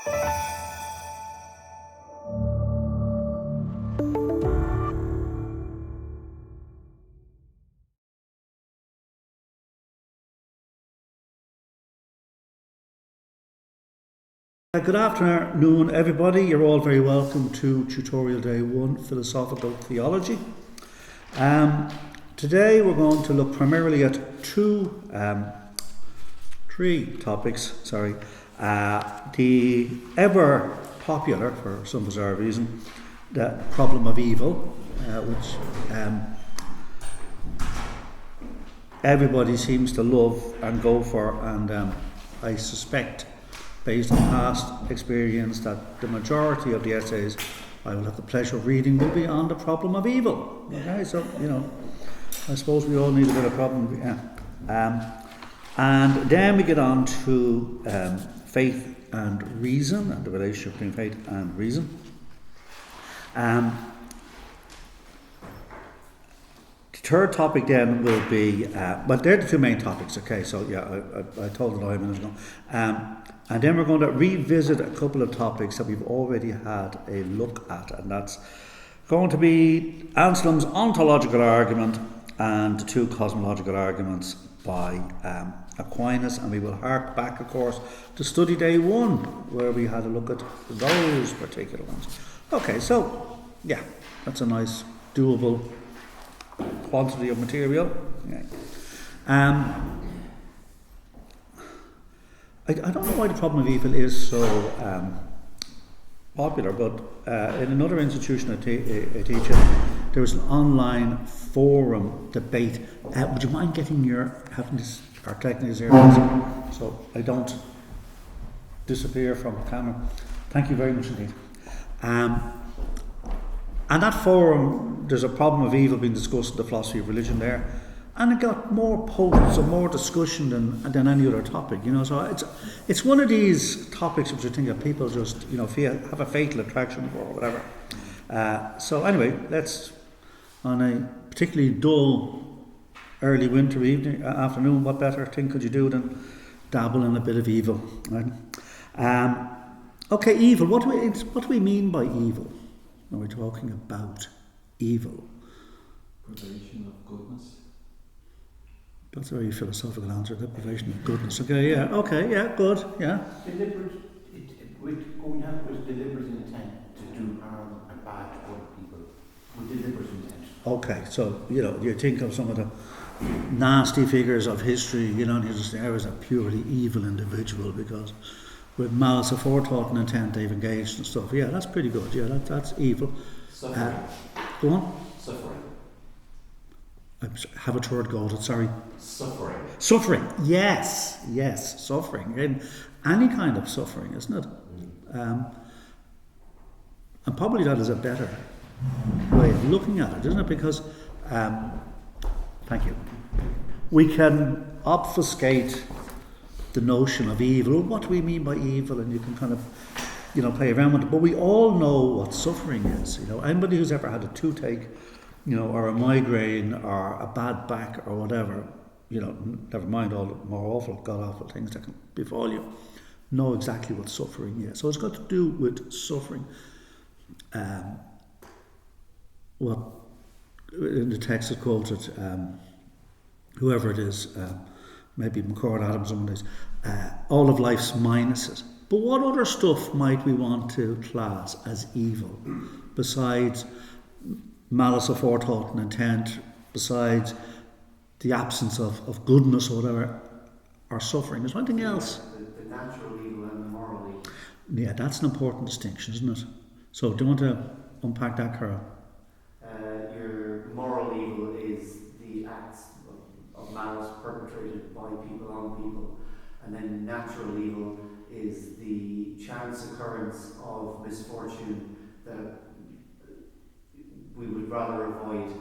Good afternoon, everybody. You're all very welcome to tutorial day 1, Theology. Today we're going to look primarily at three topics. The ever popular, for some bizarre reason, the problem of evil, which everybody seems to love and go for, and I suspect, based on past experience, that the majority of the essays I will have the pleasure of reading will be on the problem of evil. Okay, so I suppose we all need a bit of problem. And then we get on to faith and reason, and the relationship between faith and reason. The third topic then will be, but they're the two main topics. Okay, so I told it a minute ago. And then we're going to revisit a couple of topics that we've already had a look at, and that's going to be Anselm's ontological argument and the two cosmological arguments by Aquinas, and we will hark back, of course, to study day 1, where we had a look at those particular ones. Okay, so that's a nice doable quantity of material. I don't know why the problem of evil is so popular, but in another institution I teach in, there was an online forum debate. Would you mind getting having this, or taking this here, so I don't disappear from the camera? Thank you very much indeed. And that forum, there's a problem of evil being discussed in the philosophy of religion there. And it got more potent, so more discussion than any other topic, So it's one of these topics which I think that people just, have a fatal attraction for, or whatever. So anyway, let's, on a particularly dull early winter afternoon, what better thing could you do than dabble in a bit of evil, right? Okay, evil. What do we mean by evil when we're talking about evil? Privation of goodness. That's a very philosophical answer, deprivation of goodness. Good, yeah. Deliberate, going out with deliberate intent to do harm and bad to other people, with deliberate intent. Okay, so, you think of some of the nasty figures of history, and you just there was a purely evil individual because with malice aforethought and intent they've engaged and stuff. Yeah, that's pretty good. Yeah, that's evil. Suffering. Go on. Suffering. I have a third go at it, sorry. Suffering. Yes, suffering. And any kind of suffering, isn't it? And probably that is a better way of looking at it, isn't it? Because, thank you, we can obfuscate the notion of evil. What do we mean by evil? And you can kind of, play around with it. But we all know what suffering is. Anybody who's ever had a toothache, or a migraine, or a bad back, or whatever, never mind all the more awful, god-awful things that can befall you, know exactly what suffering is. So it's got to do with suffering. What in the text is quoted, whoever it is, maybe McCord Adams, someone is, all of life's minuses. But what other stuff might we want to class as evil, besides malice aforethought and intent, besides the absence of goodness or whatever, or suffering? Is there anything else? The natural evil and the moral evil. Yeah, that's an important distinction, isn't it? So do you want to unpack that, Carol? Your moral evil is the acts of malice perpetrated by people on people, and then natural evil is the chance occurrence of misfortune that we would rather avoid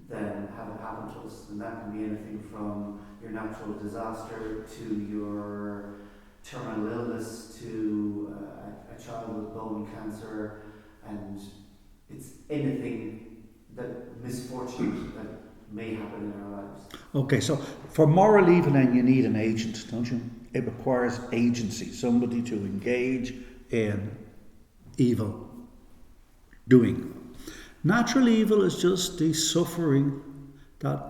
than have it happen to us. And that can be anything from your natural disaster to your terminal illness to a child with bone cancer, and it's anything that misfortune that may happen in our lives. Okay, so for moral evil then you need an agent, don't you? it requires agency, somebody to engage in evil doing. Natural evil is just the suffering that,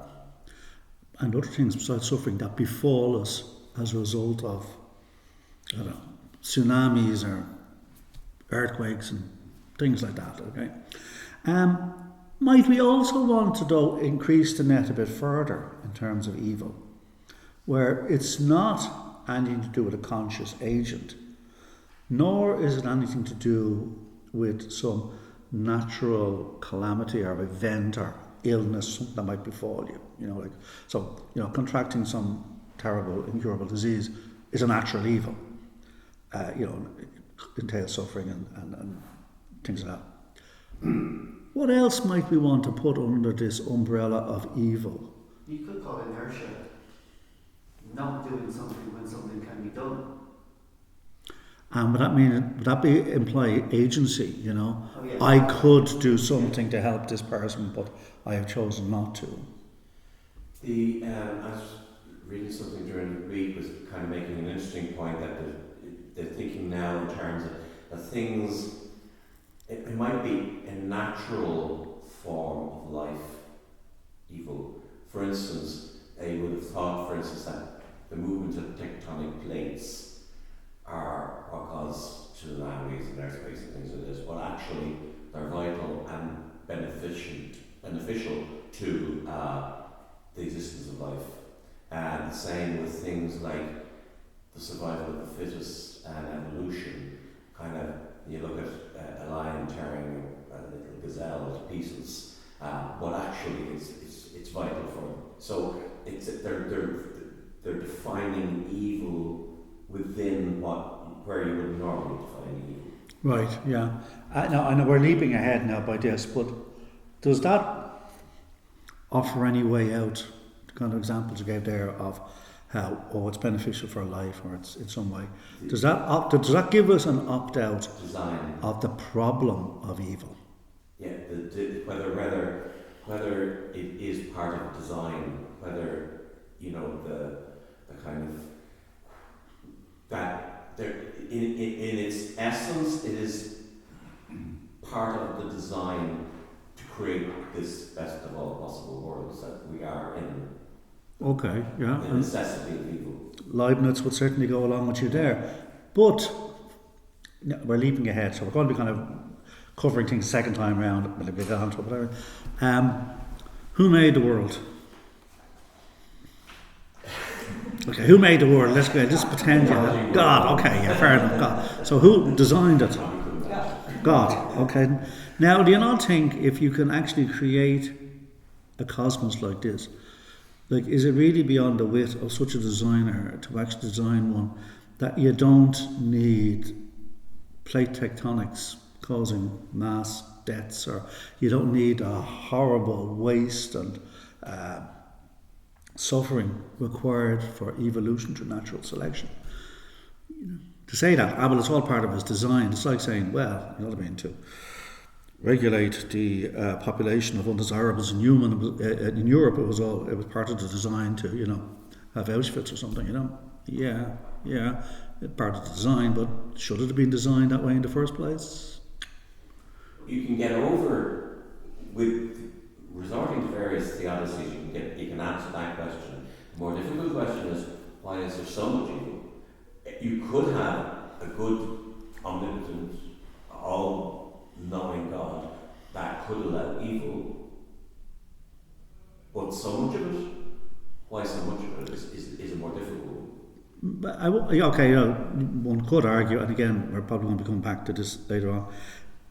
and other things besides suffering, that befall us as a result of, I don't know, tsunamis or earthquakes and things like that, okay? Might we also want to, though, increase the net a bit further in terms of evil, where it's not anything to do with a conscious agent, nor is it anything to do with some natural calamity or event or illness, something that might befall you, contracting some terrible, incurable disease is a natural evil, entails suffering and things like that. What else might we want to put under this umbrella of evil? You could call inertia not doing something when something can be done. And would that imply agency, Oh, yeah. I could do something to help this person, but I have chosen not to. I was reading something during the week was kind of making an interesting point that they're thinking now in terms of the things, it might be a natural form of life, evil. For instance, they would have thought, for instance, that the movement of tectonic plates are what cause tsunamis and earthquakes and things like this, but actually they're vital and beneficial to the existence of life. And the same with things like the survival of the fittest and evolution. Kind of, you look at a lion tearing a little gazelle to pieces, but actually it's vital for them. So they're defining evil within where you would normally define evil. Right, yeah. I know we're leaping ahead now by this, but does that offer any way out? The kind of examples you gave there of how it's beneficial for life, or it's in some way. Does that give us an opt out Design of the problem of evil? Yeah, whether it is part of design, whether the kind of that there in its essence it is part of the design to create this best of all possible worlds that we are in. Okay, yeah. The necessity of evil. Leibniz would certainly go along with you there. But we're leaping ahead, so we're going to be kind of covering things the second time round, we'll get on to it, whatever. Who made the world? Okay, who made the world? Let's pretend God, okay, yeah, fair enough, God. So who designed it? God, okay. Now, do you not think if you can actually create a cosmos like this, like, is it really beyond the wit of such a designer to actually design one that you don't need plate tectonics causing mass deaths, or you don't need a horrible waste and suffering required for evolution through natural selection? To say that, well, it's all part of his design. It's like saying, well, to regulate the population of undesirables in in Europe, it was part of the design to have Auschwitz or something. Yeah, part of the design, but should it have been designed that way in the first place? You can get over with resorting to various theodicies. You can answer that question. The more difficult question is, why is there so much evil? You could have a good, omnipotent, all-knowing God that could allow evil, but so much of it, why so much of it is a more difficult one. But one could argue, and again, we're probably going to come back to this later on.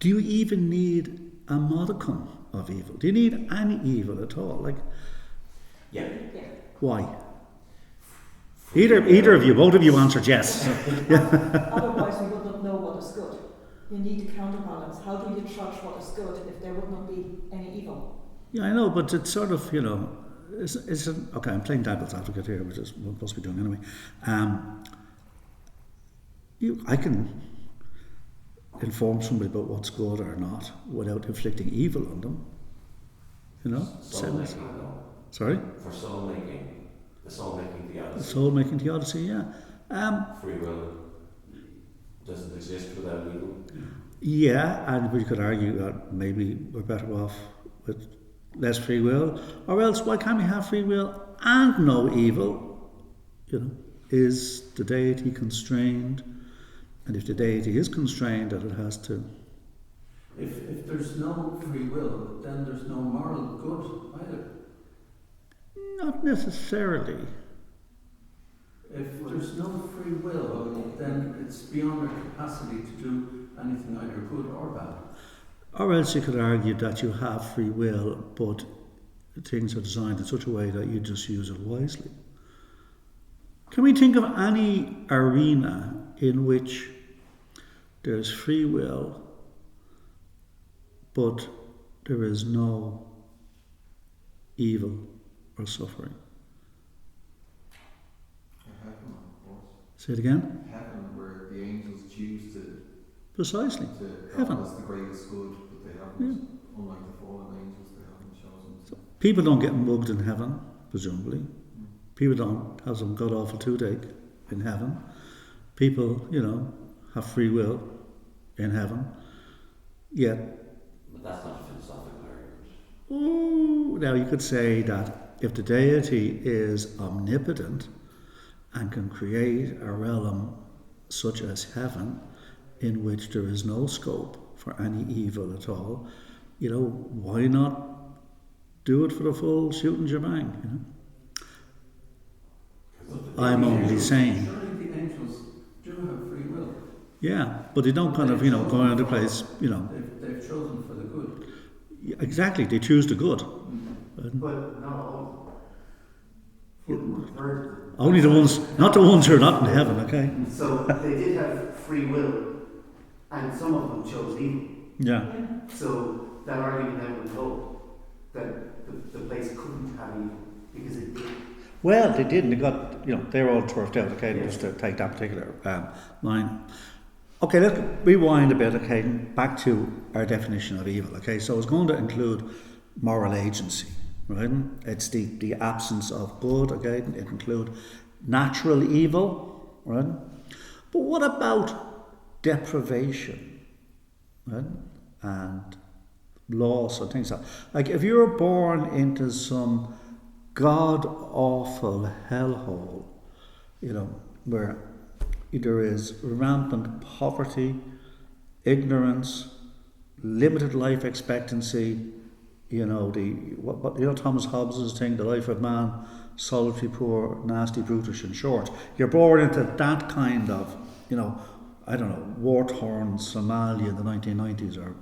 Do you even need a modicum of evil? Do you need any evil at all? Yeah. Why? Either of you, both of you answered yes. Otherwise, we would not know what is good. You need to counterbalance. How do you judge what is good if there would not be any evil? Yeah, I know, but it's sort of, okay, I'm playing devil's advocate here, which is what we're supposed to be doing anyway. I can inform somebody about what's good or not without inflicting evil on them. Soul making, though. Sorry? For soul making, the soul making theodicy. The soul making theodicy, yeah. Free will doesn't exist without evil. Yeah, and we could argue that maybe we're better off with less free will, or else why can't we have free will and no evil? You know, is the deity constrained? And if the deity is constrained, that it has to. If there's no free will, then there's no moral good either. Not necessarily. If there's no free will, then it's beyond our capacity to do anything either good or bad. Or else you could argue that you have free will, but things are designed in such a way that you just use it wisely. Can we think of any arena in which there's free will, but there is no evil or suffering? Heaven, of course. Say it again? Heaven, where the angels choose to Precisely. God Heaven. as the greatest good, but they haven't, unlike the fallen angels, they haven't chosen to. People don't get mugged in heaven, presumably. People don't have some god awful toothache in heaven. People, have free will in heaven. Yet, But that's not a philosophical argument. now you could say that if the deity is omnipotent and can create a realm such as heaven, in which there is no scope for any evil at all, why not do it for the full shooting shebang? I'm only saying. Surely the angels do have free will. Yeah, but they don't kind of, go around the place, They've chosen for the good. Exactly, they choose the good. But not all. Only the ones, not the ones who are not in heaven, okay? So they did have free will, and some of them chose evil. Yeah. So that argument then would hold that the place couldn't have evil because it did. Well, they didn't. They got, they're all turfed out, okay, just to take that particular line. Okay, let's rewind a bit, okay, back to our definition of evil, okay? So it's going to include moral agency, right? It's the absence of good, okay? It includes natural evil, right? But what about deprivation, right? And loss and things like that. Like if you're born into some god-awful hellhole, where there is rampant poverty, ignorance, limited life expectancy, Thomas Hobbes's thing, the life of man, solitary, poor, nasty, brutish and short. You're born into that kind of, war-torn Somalia in the 1990s or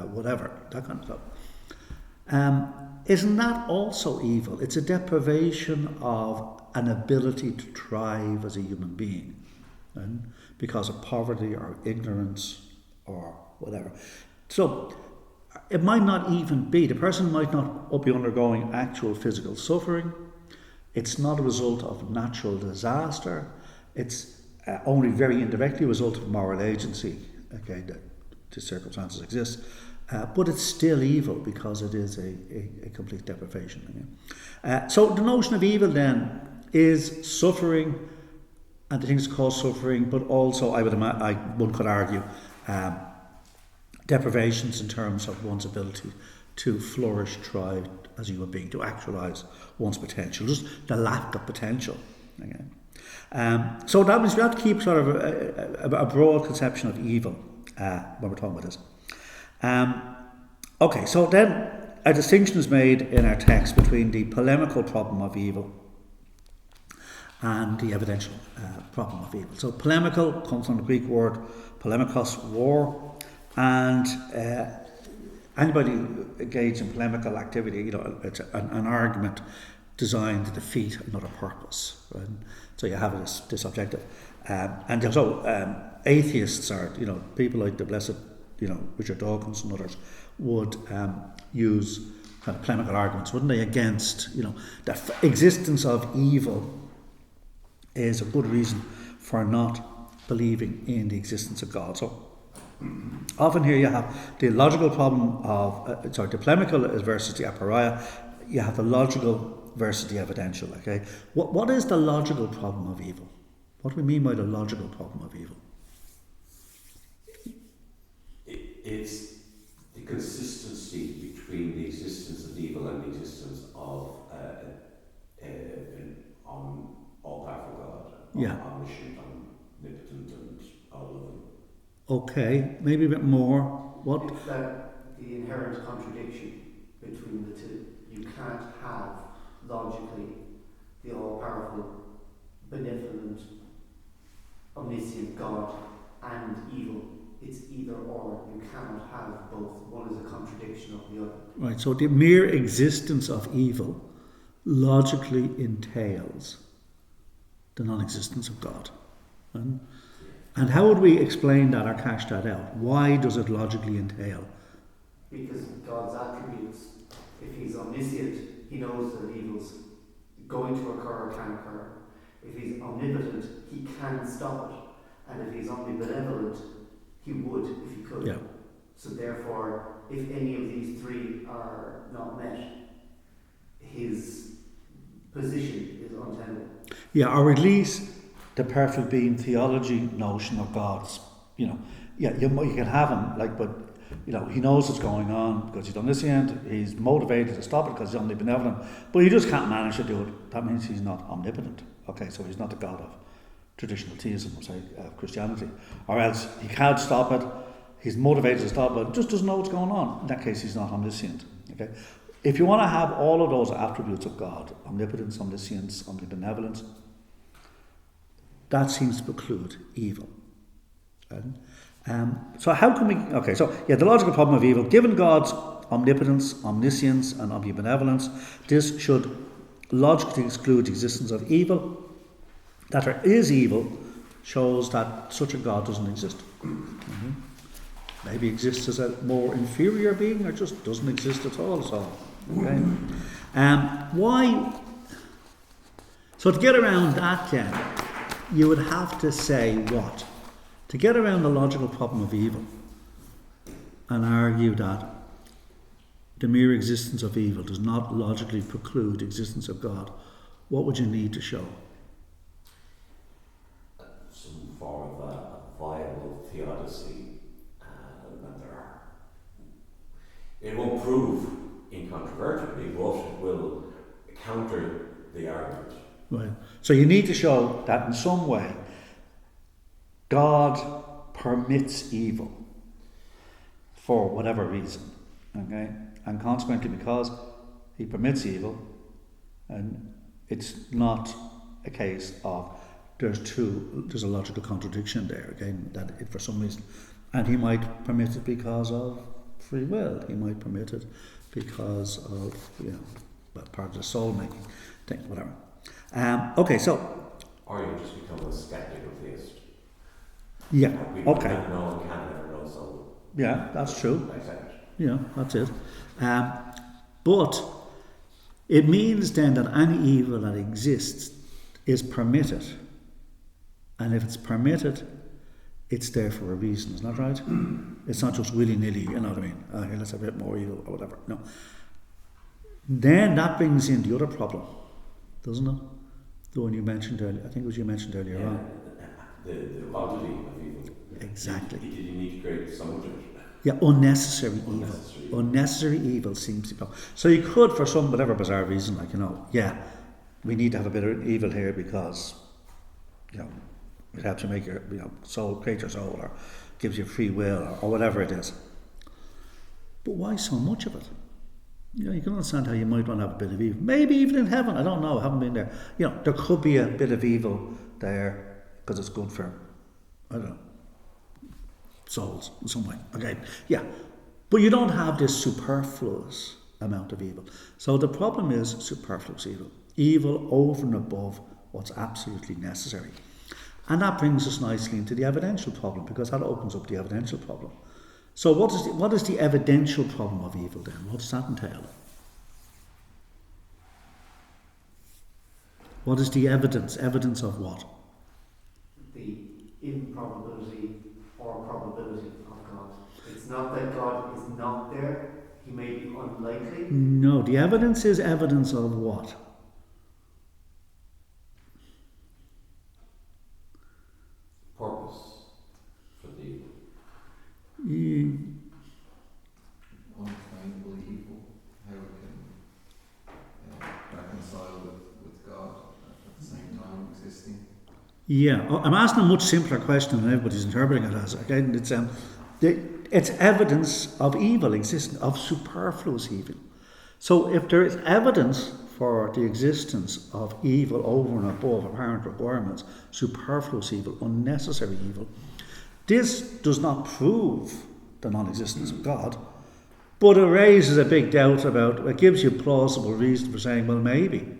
whatever, that kind of stuff. Isn't that also evil? It's a deprivation of an ability to thrive as a human being, right? Because of poverty or ignorance or whatever. So it might not even be, the person might not be undergoing actual physical suffering. It's not a result of natural disaster. It's only very indirectly a result of moral agency, okay, that the circumstances exist. But it's still evil because it is a complete deprivation. So the notion of evil then is suffering and the things that cause suffering, but also one could argue deprivations in terms of one's ability to flourish, thrive as a human being, to actualise one's potential, just the lack of potential. So that means we have to keep sort of a broad conception of evil when we're talking about this. Okay, so then a distinction is made in our text between the polemical problem of evil and the evidential problem of evil. So polemical comes from the Greek word polemikos, war, and anybody engaged in polemical activity, it's an argument designed to defeat another purpose. Right? So you have this objective. And so atheists are, people like the blessed Richard Dawkins and others would use kind of polemical arguments, wouldn't they, against, the existence of evil is a good reason for not believing in the existence of God. So often here you have the logical problem of, the polemical versus the aporia, you have the logical versus the evidential, okay? What is the logical problem of evil? What do we mean by the logical problem of evil? It's the consistency between the existence of evil and the existence of an all-powerful God, Yeah. omniscient, omnipotent, and all-loving. Okay, maybe a bit more. What? It's that the inherent contradiction between the two. You can't have logically the all-powerful, benevolent, omniscient God and evil. It's either or. You cannot have both. One is a contradiction of the other. Right, so the mere existence of evil logically entails the non-existence of God. And how would we explain that or cash that out? Why does it logically entail? Because God's attributes, if he's omniscient, he knows that evil's going to occur or can occur. If he's omnipotent, he can stop it. And if he's omnibenevolent, he would if he could. Yeah. So therefore, if any of these three are not met, his position is untenable. Yeah, or at least the perfect being theology notion of God's, you can have him, but he knows what's going on because he's omniscient, he's motivated to stop it because he's omnibenevolent, but he just can't manage to do it. That means he's not omnipotent. Okay, so he's not the God of traditional theism, or say, Christianity. Or else he can't stop it, he's motivated to stop it, just doesn't know what's going on. In that case, he's not omniscient. Okay? If you want to have all of those attributes of God, omnipotence, omniscience, omnibenevolence, that seems to preclude evil. So how can we... Okay, so the logical problem of evil, given God's omnipotence, omniscience and omnibenevolence, this should logically exclude the existence of evil. That there is evil shows that such a God doesn't exist. Mm-hmm. Maybe exists as a more inferior being or just doesn't exist at all. Okay. Why? So to get around that then, you would have to say what? To get around the logical problem of evil and argue that the mere existence of evil does not logically preclude the existence of God, what would you need to show? Some form of a viable theodicy, and there are. It won't prove incontrovertibly, but it will counter the argument. Right. So you need to show that in some way God permits evil for whatever reason, okay? And consequently, because he permits evil, and it's not a case of there's a logical contradiction there, again, that it, for some reason, and he might permit it because of free will, he might permit it because of, part of the soul-making thing, whatever. Okay, so... Or you just become a skeptical theist. Yeah, We okay. can't know and can never know, so... Yeah, that's true. Accept. Yeah, that's it. But it means then that any evil that exists is permitted. And if it's permitted, it's there for a reason, isn't that right? It's not just willy-nilly, you know what I mean? Here, let's have a bit more evil or whatever. No. Then that brings in the other problem, doesn't it? The one you mentioned earlier, I think it was you mentioned earlier on. The quality of evil. Exactly. Did you need to create so much of it? Yeah, unnecessary evil. Unnecessary evil seems to be... So you could, for some whatever bizarre reason, we need to have a bit of evil here because, it helps you make your soul, create your soul, or gives you free will, or whatever it is. But why so much of it? You can understand how you might want to have a bit of evil. Maybe even in heaven, I don't know, I haven't been there. There could be a bit of evil there because it's good for, I don't know, souls in some way. Okay, yeah. But you don't have this superfluous amount of evil. So the problem is superfluous evil. Evil over and above what's absolutely necessary. And that brings us nicely into the evidential problem, because that opens up the evidential problem. So what is the evidential problem of evil then? What does that entail? What is the evidence? Evidence of what? The improbability or probability of God. It's not that God is not there, he may be unlikely. No, the evidence is evidence of what? Yeah, I'm asking a much simpler question than everybody's interpreting it as. Okay, and it's evidence of evil existing, of superfluous evil. So if there is evidence for the existence of evil over and above apparent requirements, superfluous evil, unnecessary evil, this does not prove the non-existence of God, but it raises a big doubt about, it gives you plausible reason for saying, well, maybe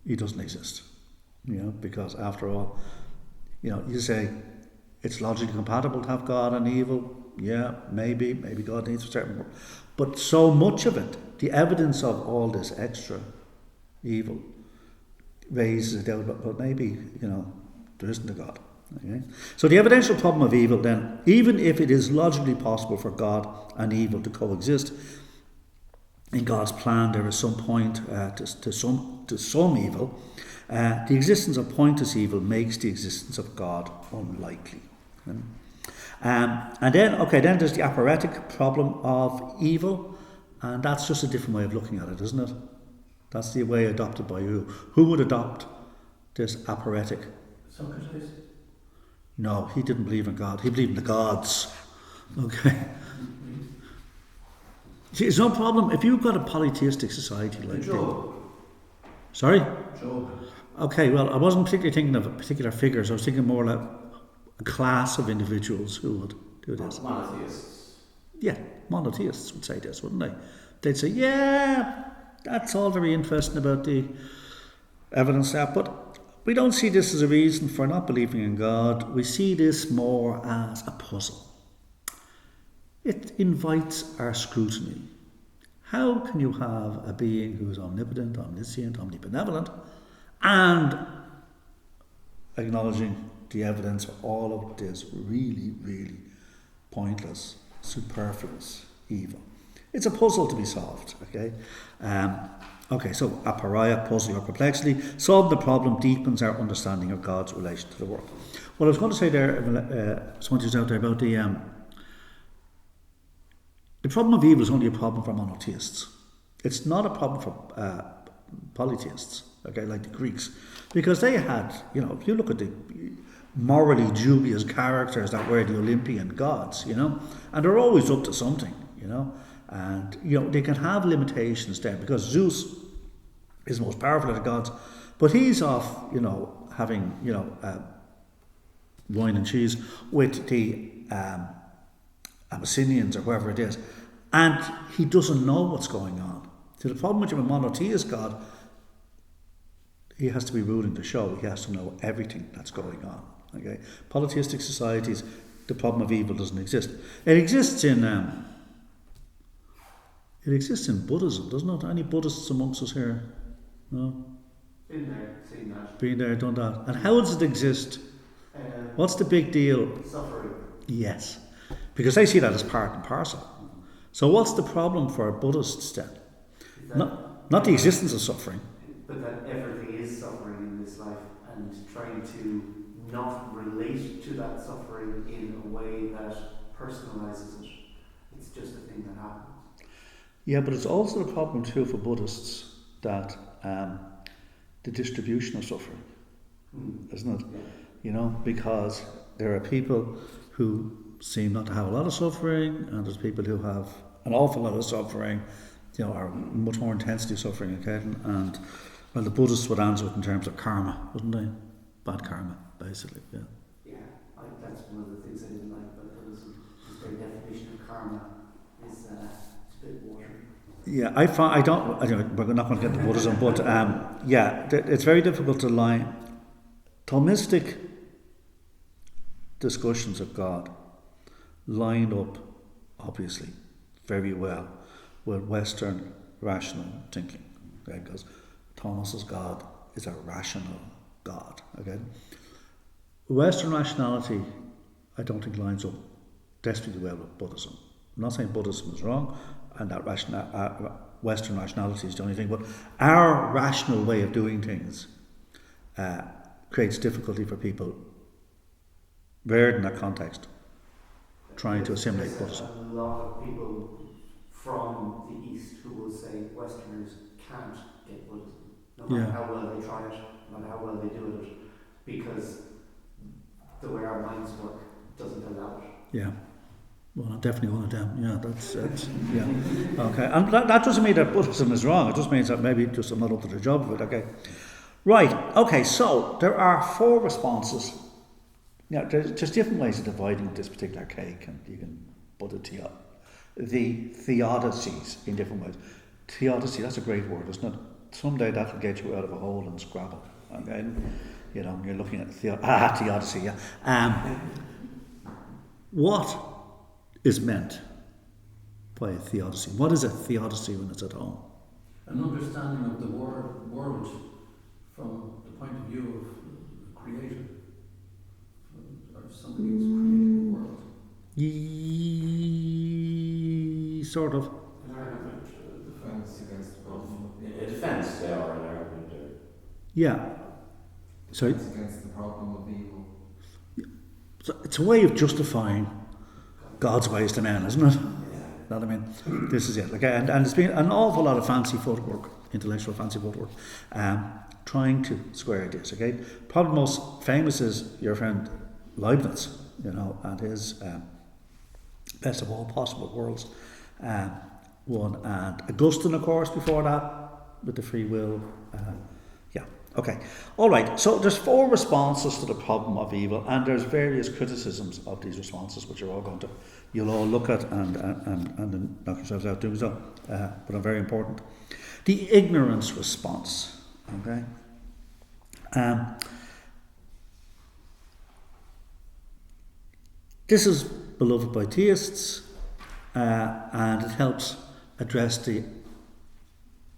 he doesn't exist. Because after all, you say it's logically compatible to have God and evil. Yeah, maybe God needs a certain, but so much of it, the evidence of all this extra evil raises a doubt, but maybe, there isn't a God. Okay? So the evidential problem of evil then, even if it is logically possible for God and evil to coexist, in God's plan there is some point to some evil. The existence of pointless evil makes the existence of God unlikely. And then there's the aphoretic problem of evil, and that's just a different way of looking at it, isn't it? That's the way adopted by who? Who would adopt this aphoretic? Socrates. No, he didn't believe in God. He believed in the gods. Okay. See, it's no problem if you've got a polytheistic society like Job. Sorry? Job. Okay, well, I wasn't particularly thinking of particular figures. I was thinking more like a class of individuals who would do this. Monotheists. Yeah, monotheists would say this, wouldn't they? They'd say, yeah, that's all very interesting about the evidence there, but we don't see this as a reason for not believing in God. We see this more as a puzzle. It invites our scrutiny. How can you have a being who is omnipotent, omniscient, omnibenevolent, and acknowledging the evidence for all of this really, really pointless, superfluous evil? It's a puzzle to be solved, okay? So aporia, puzzle or perplexity. Solving the problem deepens our understanding of God's relation to the world. What I was going to say there, someone out there about the problem of evil is only a problem for monotheists. It's not a problem for polytheists, okay, like the Greeks, because they had, if you look at the morally dubious characters that were the Olympian gods, and they're always up to something, and they can have limitations there because Zeus is the most powerful of the gods, but he's off, having wine and cheese with the Abyssinians or whoever it is, and he doesn't know what's going on. So the problem with a monotheist God, he has to be ruling the show. He has to know everything that's going on. Okay, polytheistic societies, the problem of evil doesn't exist. It exists in Buddhism, doesn't it? Any Buddhists amongst us here? No. Been there, seen that. Been there, done that. And how does it exist? What's the big deal? Suffering. Yes, because they see that as part and parcel. So what's the problem for Buddhists then? Not the existence of suffering. But that everything is suffering in this life, and trying to not relate to that suffering in a way that personalizes it. It's just a thing that happens. Yeah, but it's also a problem too for Buddhists that the distribution of suffering, isn't it? Yeah. Because there are people who seem not to have a lot of suffering, and there's people who have an awful lot of suffering, are much more intensity of suffering, okay? And well, the Buddhists would answer it in terms of karma, wouldn't they? Bad karma, basically. Yeah. Yeah, that's one of the things I didn't like about Buddhism. Is their definition of karma is it's a bit watery. Yeah, we're not going to get to Buddhism, but it's very difficult to line. Thomistic discussions of God line up, obviously, very well with Western rational thinking, okay? Because Thomas's God is a rational God, okay? Western rationality, I don't think lines up desperately well with Buddhism. I'm not saying Buddhism is wrong, and that Western rationality is the only thing, but our rational way of doing things creates difficulty for people reared in that context, trying to assimilate Buddhism. A lot of people from the East who will say Westerners can't get Buddhism, no matter how well they try it, no matter how well they do it. because the way our minds work doesn't allow it. Yeah. Well, I'm definitely one of them. Yeah, that's yeah. Okay, and that doesn't mean that Buddhism is wrong. It just means that maybe just I'm not up to the job of it. Okay, right. Okay, so there are 4 responses. Yeah, there's different ways of dividing this particular cake, and you can put it to the theodicies in different ways. Theodicy, that's a great word, isn't it? Someday that'll get you out of a hole in Scrabble. Okay, you know, you're looking at theodicy. Yeah. What is meant by a theodicy? What is a theodicy when it's at home? An understanding of the world from the point of view of the creator, or somebody who's created the world. Sort of. An argument, Defense against the problem of a evil. defence there, or an argument there. Yeah. Sorry? Defense against the problem of evil. So it's a way of justifying God's ways to men, isn't it? Yeah. Know what I mean? This is it. Okay, and there's been an awful lot of fancy footwork, intellectual fancy footwork, trying to square this. Okay, probably most famous is your friend Leibniz, you know, and his best of all possible worlds one, and Augustine, of course, before that with the free will. Yeah. Okay. All right. So there's 4 responses to the problem of evil, and there's various criticisms of these responses, which you'll all look at and then knock yourselves out doing so. But are very important. The ignorance response. Okay. This is beloved by theists, and it helps address the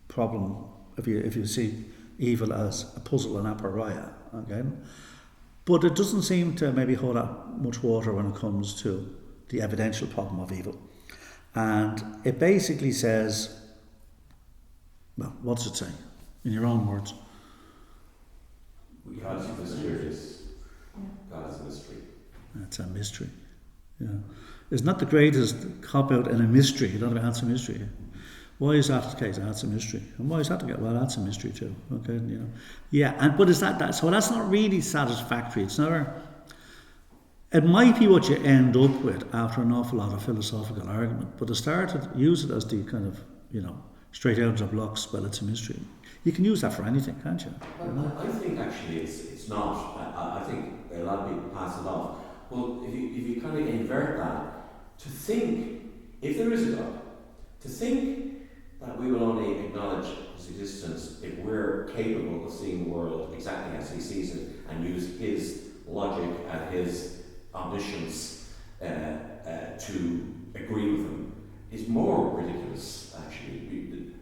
problem if you see evil as a puzzle and aporia, okay? But it doesn't seem to maybe hold that much water when it comes to the evidential problem of evil. And it basically says, well, what does it say? In your own words. God is mysterious. God is a mystery. That's a mystery. Yeah. It's not the greatest cop-out in a mystery. You don't have to answer mystery. Why is that the case? That's a mystery. And why is that the case? Well, that's a mystery too. Okay, you know. Yeah, but is that so that's not really satisfactory. It's never. It might be what you end up with after an awful lot of philosophical argument, but to start to use it as the kind of, you know, straight out of the blocks, well, it's a mystery. You can use that for anything, can't you? Well, I think actually it's not. I think a lot of people pass it off. Well, if you kind of invert that, to think, if there is a God, to think that we will only acknowledge his existence if we're capable of seeing the world exactly as he sees it and use his logic and his omniscience to agree with him is more ridiculous, actually.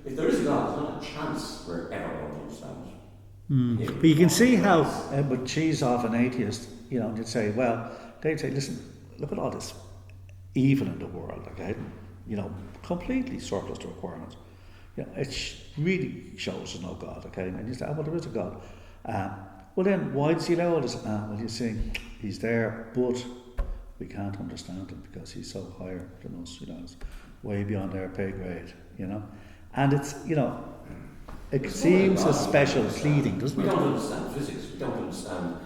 If there is a God, there's not a chance we're ever going to understand it. But you can see how, but she's off an atheist, you know, and you'd say, well, they'd say, listen, look at all this evil in the world, okay? You know, completely surplus to requirements. You know, it really shows there's no God, okay? And you say, well, there is a God. Well, then, why does he allow all this? Well, you see, he's there, but we can't understand him because he's so higher than us, you know, it's way beyond our pay grade, you know? And it's, you know, it seems a special pleading, doesn't we it? don't understand physics. We don't understand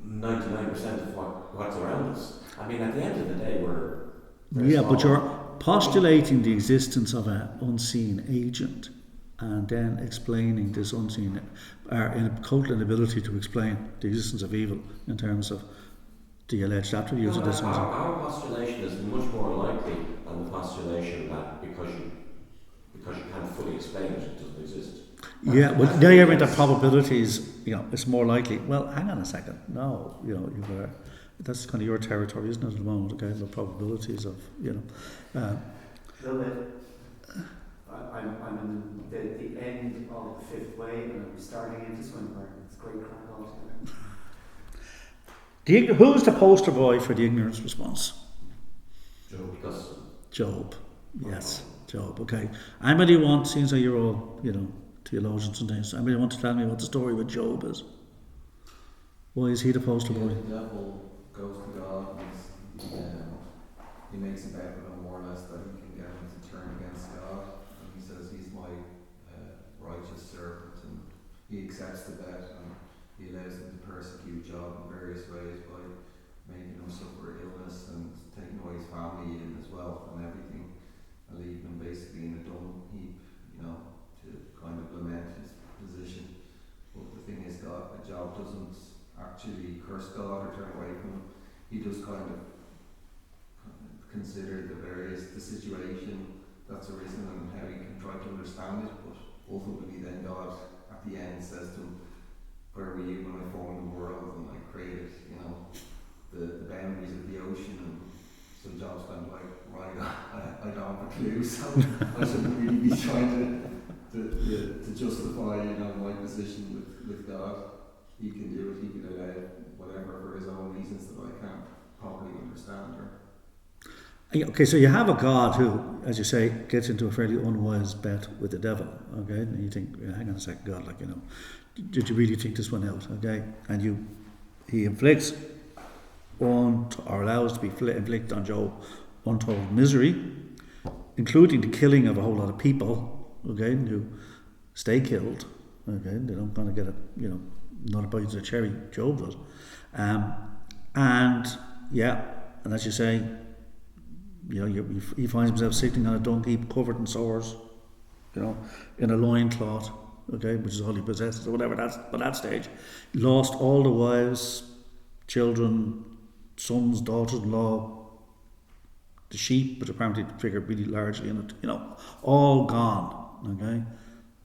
99% of what's around us. I mean, at the end of the day, we're very Yeah, small. but you're postulating the existence of an unseen agent and then explaining this unseen, in a total inability to explain the existence of evil in terms of the alleged attributes of this unseen. Our postulation is much more likely than the postulation that because you can't fully explain it, it doesn't exist. Yeah, well, now you're into probabilities, you know, it's more likely. Well, hang on a second. No, you know, that's kind of your territory, isn't it, at the moment, okay? The probabilities of, you know. A little bit. I'm in the end of the 5th wave and I'm starting into Swinburne. It's great crack altogether. Who's the poster boy for the ignorance response? Because Job. Yes, Job, okay. Anybody want, seems like you're all, you know, theologians and things, anybody want to tell me what the story with Job is? Why is he the poster boy? The devil goes to God and he makes a bet with him more or less that he can get him to turn against God, and he says he's my righteous servant, and he accepts the bet, and he allows them to persecute Job in various ways by making him suffer illness and taking away his family and his wealth and everything, and leaving him basically in a dung heap, to kind of lament his position. But the thing is, Job doesn't actually curse God or turn away from him. He just kind of consider the situation that's arisen and how he can try to understand it, but ultimately then God at the end says to him, where were you when I formed the world and I created, the boundaries of the ocean? And so Job's kind of like, right, I don't have a clue, so I shouldn't really be trying to justify, my position with God. He can do it, he can allow whatever for his own reasons that I can't properly understand. Okay, so you have a God who, as you say, gets into a fairly unwise bet with the devil, okay? And you think, hang on a second, God, did you really think this one out, okay? And he inflicts or allows to be inflicted on Job untold misery, including the killing of a whole lot of people, okay, who stay killed, okay? They don't kind of get not a bite of the cherry, Job does. And as you say, he finds himself sitting on a dung heap covered in sores, in a loincloth, okay, which is all he possesses or whatever. That's by that stage. Lost all the wives, children, sons, daughters-in-law, the sheep, which apparently figure really largely in it, all gone, okay?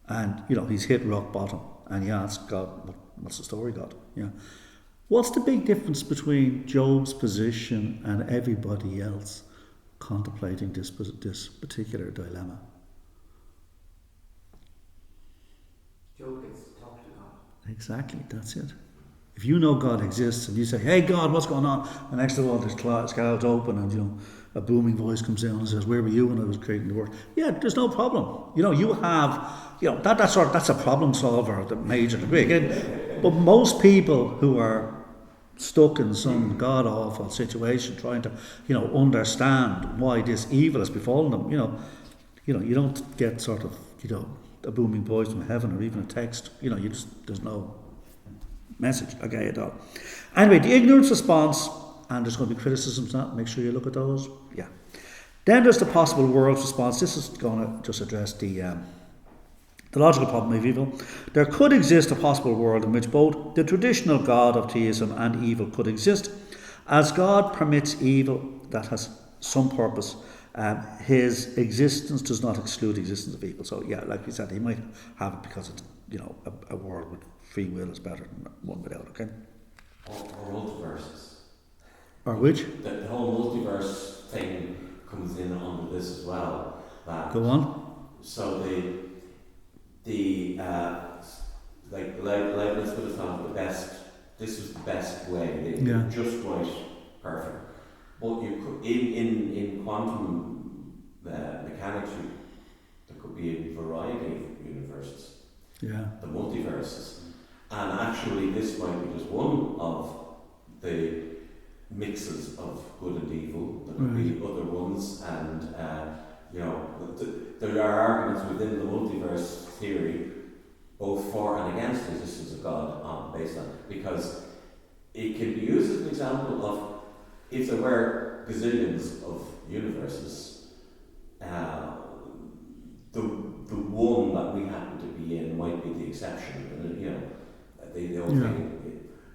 And, he's hit rock bottom and he asks God, what's the story, God? Yeah. What's the big difference between Job's position and everybody else contemplating this particular dilemma? Job gets to talk to God. Exactly, that's it. If you know God exists and you say, hey God, what's going on? And next of all, there's clouds open and, a booming voice comes down and says, where were you when I was creating the world? Yeah, there's no problem. You have, that's a problem solver at a major degree. Again, but most people who are stuck in some god-awful situation trying to, understand why this evil has befallen them, you don't get sort of, a booming voice from heaven or even a text, there's no message, okay, at all. Anyway, the ignorance response, and there's going to be criticisms on that, make sure you look at those, yeah. Then there's the possible world response. This is going to just address the logical problem of evil. There could exist a possible world in which both the traditional God of theism and evil could exist. As God permits evil that has some purpose, his existence does not exclude the existence of evil. So, like we said, he might have it because it's, a world with free will is better than one without, okay? Or multiverses. Or which? The whole multiverse thing comes in under this as well. Go on. So like let's put it on this was the best way, just right, perfect. But you could, in quantum mechanics, there could be a variety of universes, the multiverses, and actually this might be just one of the mixes of good and evil. There could be other ones, and there are arguments within the multiverse theory, both for and against the existence of God, based on, because it can be used as an example of if there were gazillions of universes, the one that we happen to be in might be the exception. The old thing.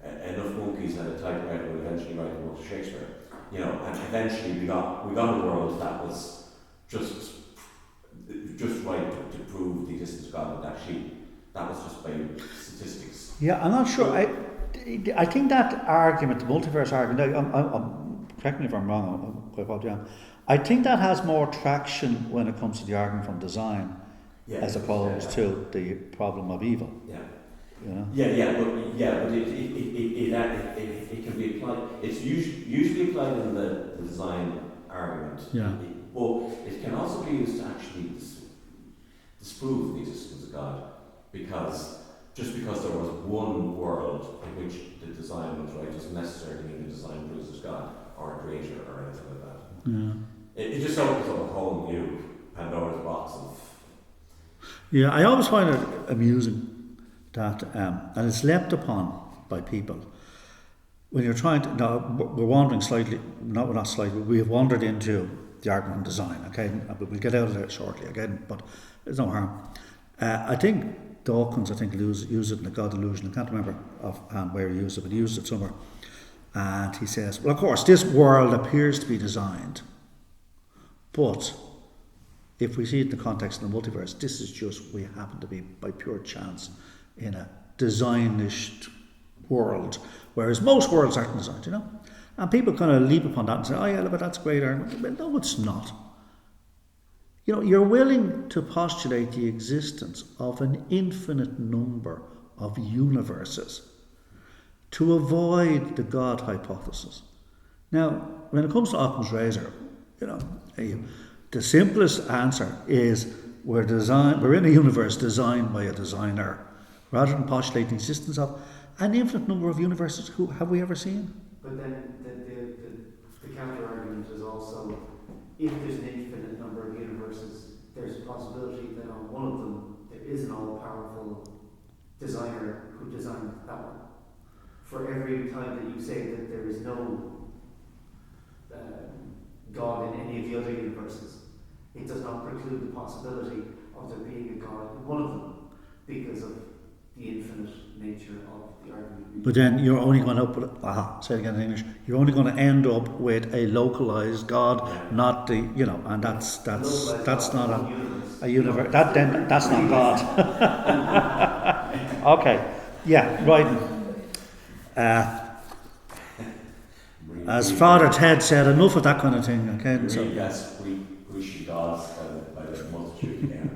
Enough monkeys had a typewriter would eventually write the works of Shakespeare. And eventually we got a world that was just right to prove the existence of God, but actually that was just by statistics. Yeah, I'm not sure. I think that argument, the multiverse argument, correct me if I'm wrong, I'm quite probably am. I think that has more traction when it comes to the argument from design, as opposed to the problem of evil. But it can be applied. It's usually applied in the design argument. But it can also be used to actually disprove the existence of God, because there was one world in which the design was right doesn't necessarily mean the design proves there's God or a creator or anything like that. It just opens up a whole new Pandora's box of. Yeah, I always find it amusing that, and it's leapt upon by people. When you're trying to, now we're wandering slightly, not slightly, we have wandered into the argument of design, okay, but we'll get out of there shortly again, but there's no harm. I think Dawkins, used it in The God Delusion. I can't remember offhand where he used it, but he used it somewhere. And he says, well, of course, this world appears to be designed, but if we see it in the context of the multiverse, this is just, we happen to be by pure chance in a designished world, whereas most worlds aren't designed, you know? And people kind of leap upon that and say, oh yeah, but that's great argument. Well, no, it's not. You know, you're willing to postulate the existence of an infinite number of universes to avoid the God hypothesis. Now, when it comes to Occam's razor, you know, the simplest answer is we're in a universe designed by a designer, rather than postulating the existence of an infinite number of universes. Who have we ever seen? But then the counter argument is also, if there's an infinite number of universes, there's a possibility that on one of them there is an all-powerful designer who designed that one. For every time that you say that there is no God in any of the other universes, it does not preclude the possibility of there being a God in one of them, because of the infinite nature of the argument. But then you're only going to say it again in English. You're only going to end up with a localized God, not the, you know, and that's not a universe. That's not God. Okay, yeah, right. As Father Ted said, enough of that kind of thing. Okay, so that's Greek gods by the multitude.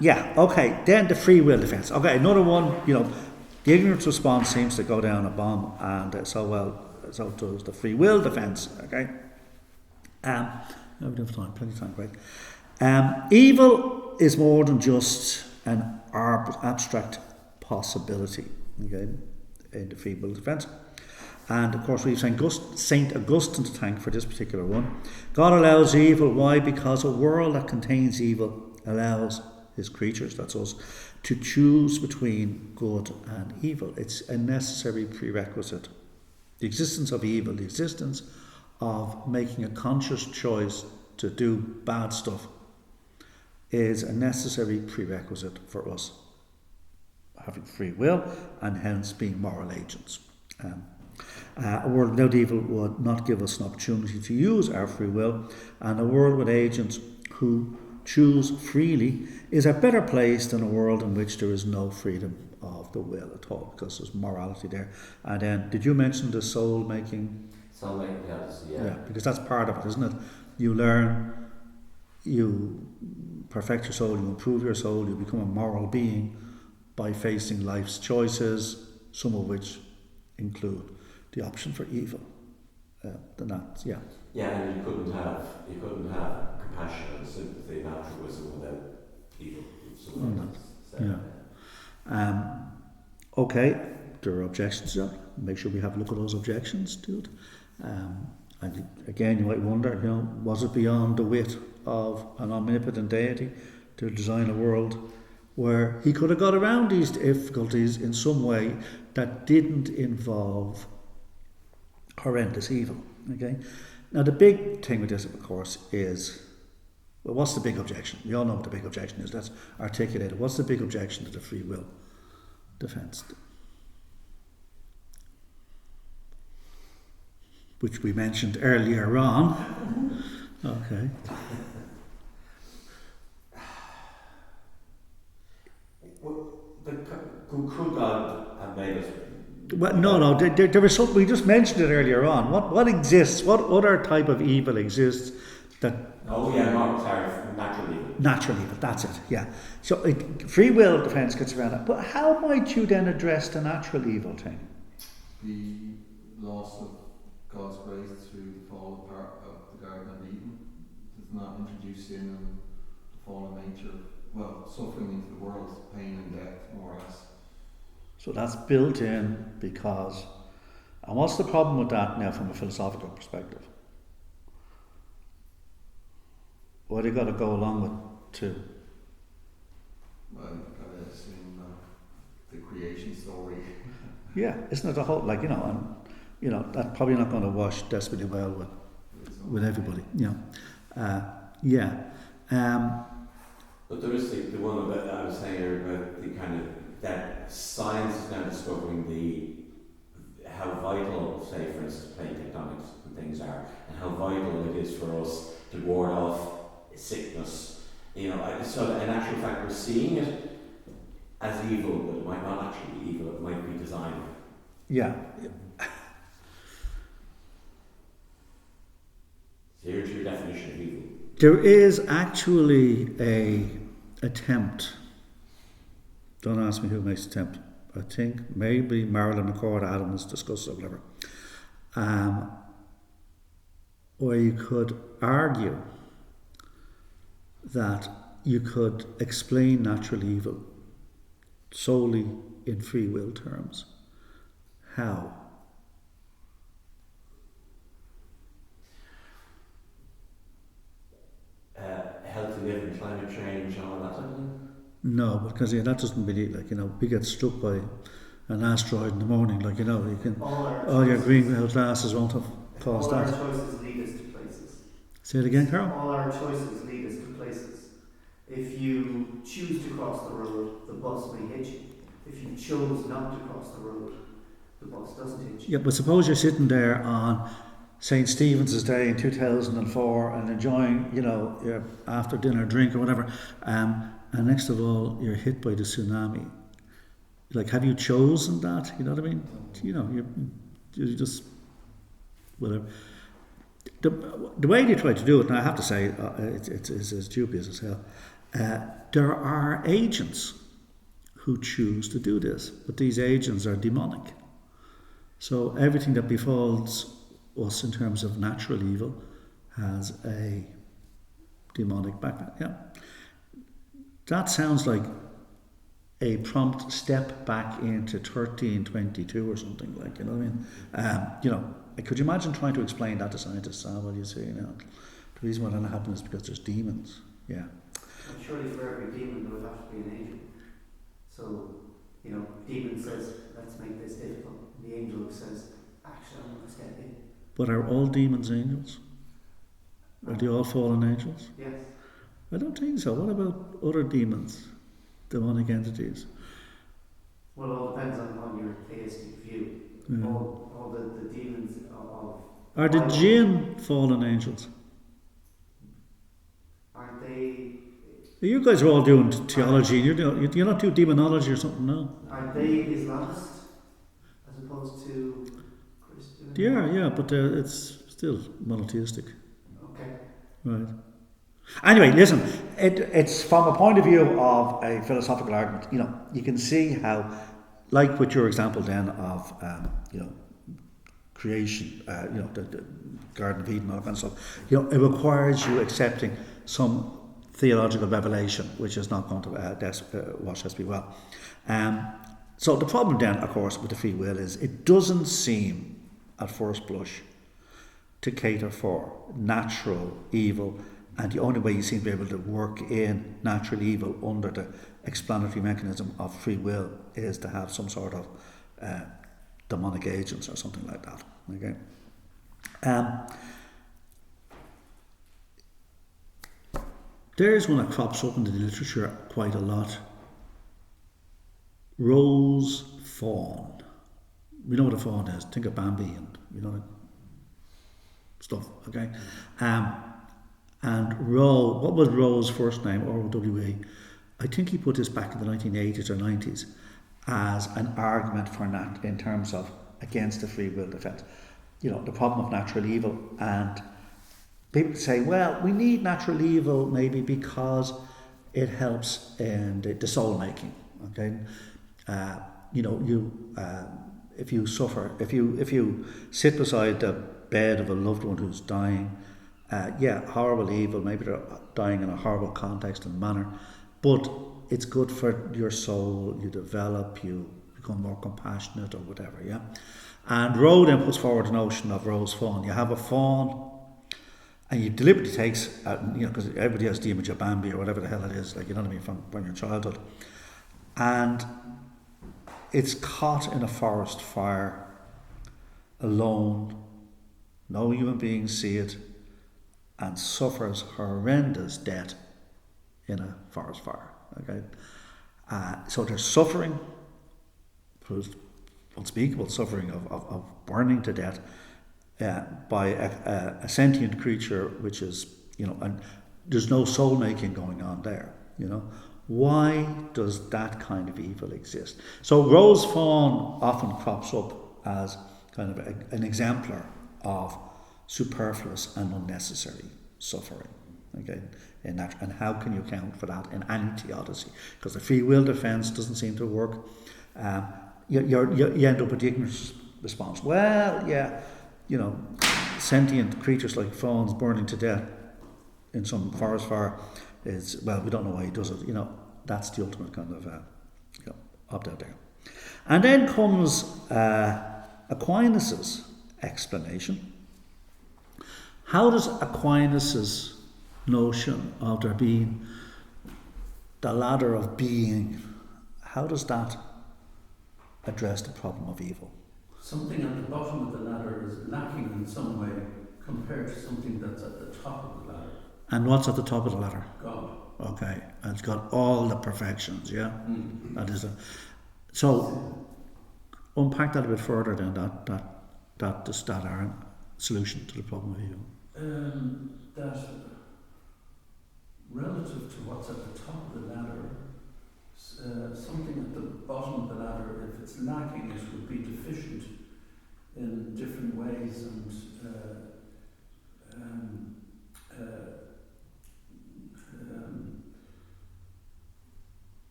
Yeah, okay, then the free will defence. Okay, another one, you know, the ignorance response seems to go down a bomb, and so does the free will defence, okay? Plenty of time, great. Evil is more than just an abstract possibility, okay, in the free will defence. And of course, we've St. Augustine to thank for this particular one. God allows evil. Why? Because a world that contains evil allows his creatures, that's us, to choose between good and evil. It's a necessary prerequisite. The existence of evil, the existence of making a conscious choice to do bad stuff, is a necessary prerequisite for us having free will and hence being moral agents. A world without evil would not give us an opportunity to use our free will, and a world with agents who choose freely is a better place than a world in which there is no freedom of the will at all, because there's morality there. And then, did you mention the soul making? Soul making, yes, yeah, because that's part of it, isn't it? You learn, you perfect your soul, you improve your soul, you become a moral being by facing life's choices, some of which include the option for evil. Yeah, and you couldn't have compassion and sympathy and altruism without evil. Okay, there are objections to that. Make sure we have a look at those objections to it. And again, you might wonder, you know, was it beyond the wit of an omnipotent deity to design a world where he could have got around these difficulties in some way that didn't involve horrendous evil? Okay. Now, the big thing with this, of course, is, well, what's the big objection? We all know what the big objection is. Let's articulate it. What's the big objection to the free will defence? Which we mentioned earlier on. Okay. Could God have made us? Well, no. There was something, we just mentioned it earlier on. What exists? What other type of evil exists that? Oh yeah, natural evil. Natural evil. That's it. Yeah. So free will defence gets around that. But how might you then address the natural evil thing? The loss of God's grace through the fall of the Garden of Eden does not introduce sin and the fallen nature. Well, suffering into the world, pain and death, more or less. So that's built in because, and what's the problem with that now from a philosophical perspective? What do you got to go along with too? Well, you've got to assume that the creation story. Yeah, isn't it a whole, like, and, that's probably not going to wash desperately well with everybody, yeah. But there is the one about that I was saying earlier about the kind of that science is now discovering how vital, say for instance, plate tectonics and things are, and how vital it is for us to ward off sickness. So in actual fact, we're seeing it as evil, but it might not actually be evil. It might be design. Yeah. So here's your definition of evil. There is actually a attempt. Don't ask me who makes the attempt. I think maybe Marilyn McCord Adams discussed it or whatever. Where you could argue that you could explain natural evil solely in free will terms. How? Healthy living, climate change, and all that sort of thing? No, because that doesn't really, we get struck by an asteroid in the morning, you can, all your greenhouse gases won't have caused all that. Our choices lead us to places. Say it again, Carol? All our choices lead us to places. If you choose to cross the road, the bus may hit you. If you chose not to cross the road, the bus doesn't hit you. Yeah, but suppose you're sitting there on St. Stephen's Day in 2004 and enjoying, your after dinner drink or whatever, and next of all, you're hit by the tsunami. Have you chosen that? You know what I mean? You just, whatever. The way they try to do it, and I have to say, it's as dubious as hell. There are agents who choose to do this, but these agents are demonic. So everything that befalls us in terms of natural evil has a demonic background. Yeah, that sounds like a prompt step back into 1322 or something, you know what I mean? Could you imagine trying to explain that to scientists? Well, you see, the reason why that happens is because there's demons. Yeah. And surely for every demon there would have to be an angel. So, demon says, let's make this difficult. The angel says, actually, let's get in. But are all demons angels? Are they all fallen angels? Yes. I don't think so. What about other demons, demonic entities? Well, it all depends on your theistic view. Yeah. All the demons of... Are the jinn fallen angels? Aren't they... You guys are all doing theology. You're not doing demonology or something, no? Aren't they Islamist as opposed to Christian? Yeah, but it's still monotheistic. Okay. Right. Anyway, listen, it's from a point of view of a philosophical argument, you can see how, like with your example then of, creation, the Garden of Eden, all that kind of stuff, it requires you accepting some theological revelation, which is not going to wash us be well. So the problem then, of course, with the free will is it doesn't seem, at first blush, to cater for natural evil, and the only way you seem to be able to work in natural evil under the explanatory mechanism of free will is to have some sort of demonic agents or something like that. Okay. There's one that crops up in the literature quite a lot. Rose fawn. We know what a fawn is. Think of Bambi and stuff. Okay. And Rowe, what was Rowe's first name? R-O-W-E. I think he put this back in the 1980s or 90s as an argument for in terms of against the free will defence. The problem of natural evil, and people say, well, we need natural evil maybe because it helps in the soul making. Okay, if you suffer, if you sit beside the bed of a loved one who's dying, horrible evil, maybe they're dying in a horrible context and manner, but it's good for your soul, you develop, you become more compassionate or whatever, yeah? And Rowe then puts forward the notion of Rowe's fawn. You have a fawn, and he deliberately takes, because everybody has the image of Bambi or whatever the hell it is, from your childhood. And it's caught in a forest fire, alone, no human beings see it, and suffers horrendous death in a forest fire. Okay, so there's suffering, unspeakable suffering of burning to death by a sentient creature, which is, and there's no soul making going on there. Why does that kind of evil exist? So Rose Fawn often crops up as kind of an exemplar of superfluous and unnecessary suffering. Okay, and how can you account for that in any theodicy? Because the free will defence doesn't seem to work. You end up with the ignorant response. Well, yeah, sentient creatures like fawns burning to death in some forest fire is, well, we don't know why he does it. That's the ultimate kind of opt out there. And then comes Aquinas' explanation. How does Aquinas' notion of there being the ladder of being, how does that address the problem of evil? Something at the bottom of the ladder is lacking in some way compared to something that's at the top of the ladder. And what's at the top of the ladder? God. Okay, and it's got all the perfections, yeah? Mm. That is so unpack that a bit further then, that our solution to the problem of evil. That relative to what's at the top of the ladder, something at the bottom of the ladder, if it's lacking, it would be deficient in different ways and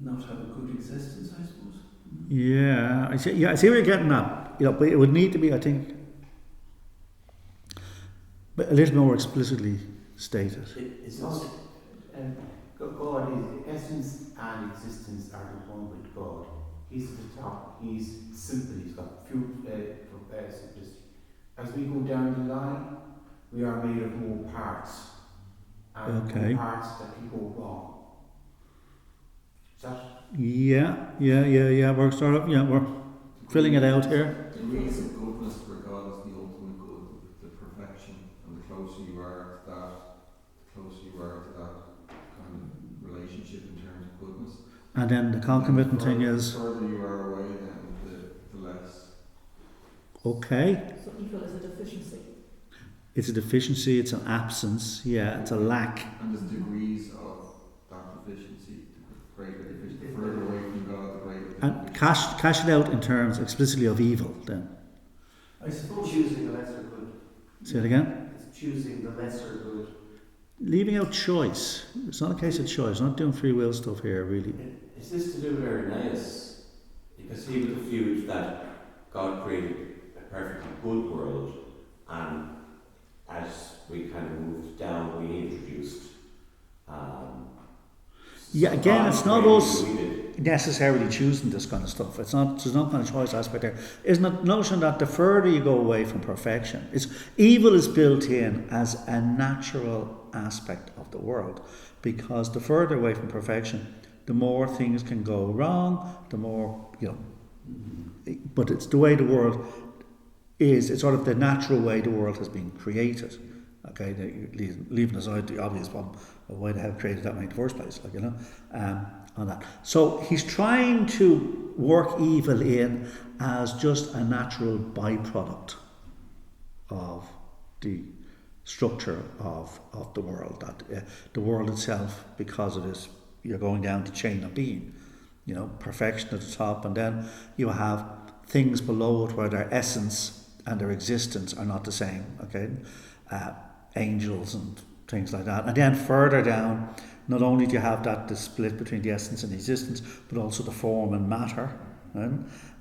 not have a good existence, I suppose. Yeah, I see where you're getting at. But it would need to be, I think, a little more explicitly stated. It's not. God is essence and existence are the one with God. He's at the top. He's simple. He's got few simplicity. As we go down the line, we are made of more parts, and Okay. more parts that can go wrong. Is that? Yeah. We're filling it out here. Degrees of goodness where God is the ultimate good, the perfection, and the closer you are to that, kind of relationship in terms of goodness. And then the concomitant thing is, the further you are away, then the less. okay, So evil is a deficiency. it's a deficiency, it's an absence, yeah, it's a lack. And there's degrees of that deficiency. The greater deficiency, the further away from God, the greater the And deficiency. cash it out in terms explicitly of evil then. I suppose Choosing the lesser good. Say it again. It's choosing the lesser good. Leaving out choice. It's not a case of choice. We're not doing free will stuff here, really. Is this to do with Irenaeus? Because he was the view that God created a perfectly good world, and as we kind of moved down, we introduced. Yeah, again, it's not God us created- necessarily choosing this kind of stuff. There's no kind of choice aspect there. Isn't it the notion that the further you go away from perfection, evil is built in as a natural aspect of the world, because the further away from perfection, the more things can go wrong, the more, but it's the way the world is, it's sort of the natural way the world has been created. Okay, leaving aside the obvious problem of why they have created that way in the first place, on that. So he's trying to work evil in as just a natural byproduct of the structure of the world, that the world itself, because of this, you're going down the chain of being, perfection at the top, and then you have things below it where their essence and their existence are not the same, okay? Angels and things like that. And then further down, not only do you have the split between the essence and the existence, but also the form and matter, right?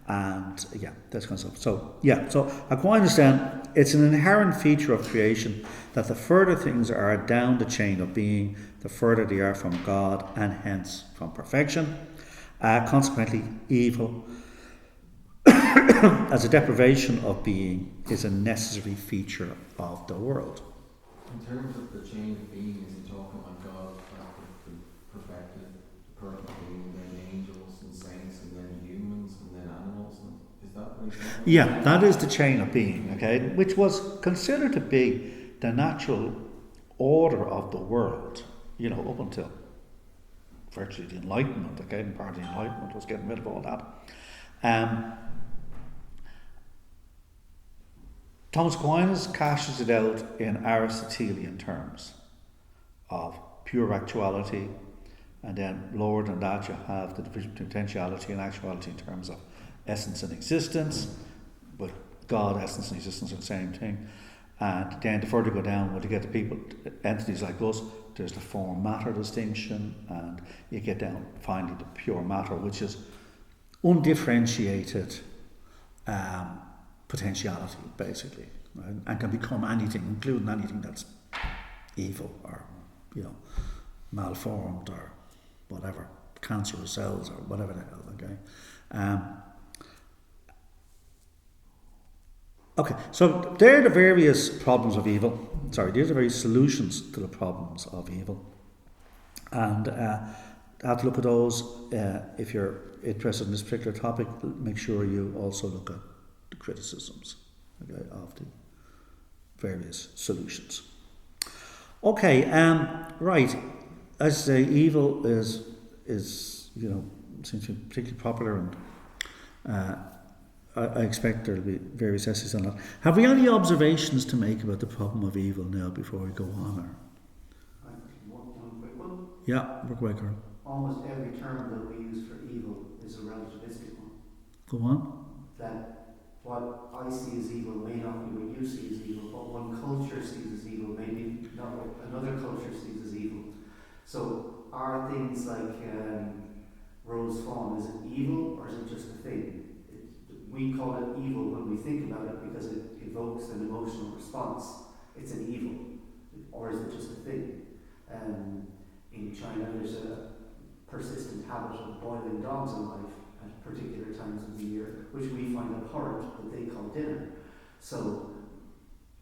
And yeah, that's kind of stuff. So Aquinas then, it's an inherent feature of creation that the further things are down the chain of being, the further they are from God and hence from perfection. Consequently, evil as a deprivation of being is a necessary feature of the world. In terms of the chain of being, is he talking about God, the perfected, the perfect being, and then angels and saints, and then you that what he's talking about? Yeah, that is the chain of being, okay, which was considered to be the natural order of the world, you know, up until virtually the Enlightenment, okay, and part of the Enlightenment was getting rid of all that. Thomas Aquinas cashes it out in Aristotelian terms of pure actuality, and then lower than that you have the division between potentiality and actuality in terms of essence and existence, but God, essence and existence are the same thing. And then the further you go down, when you get to people, entities like us, there's the form matter distinction, and you get down finally to pure matter, which is undifferentiated potentiality, basically, right? And can become anything, including anything that's evil or, you know, malformed or whatever, cancerous cells or whatever the hell, okay? Okay, so there are the various problems of evil. Sorry, these are the various solutions to the problems of evil. And have to look at those. If you're interested in this particular topic, make sure you also look at the criticisms, okay, of the various solutions. Okay, right. As I say, evil is you know, seems to be particularly popular, and I expect there will be various essays on that. Have we any observations to make about the problem of evil now before we go on? Or? One quick one. Yeah, work away, Carl. Almost every term that we use for evil is a relativistic one. Go on. That what I see as evil may not be what you see as evil, but one culture sees as evil may be not what another culture sees as evil. So are things like rose fawn, is it evil or is it just a thing? We call it evil when we think about it because it evokes an emotional response. It's an evil. Or is it just a thing? In China there's a persistent habit of boiling dogs alive at particular times of the year, which we find abhorrent, but they call dinner. So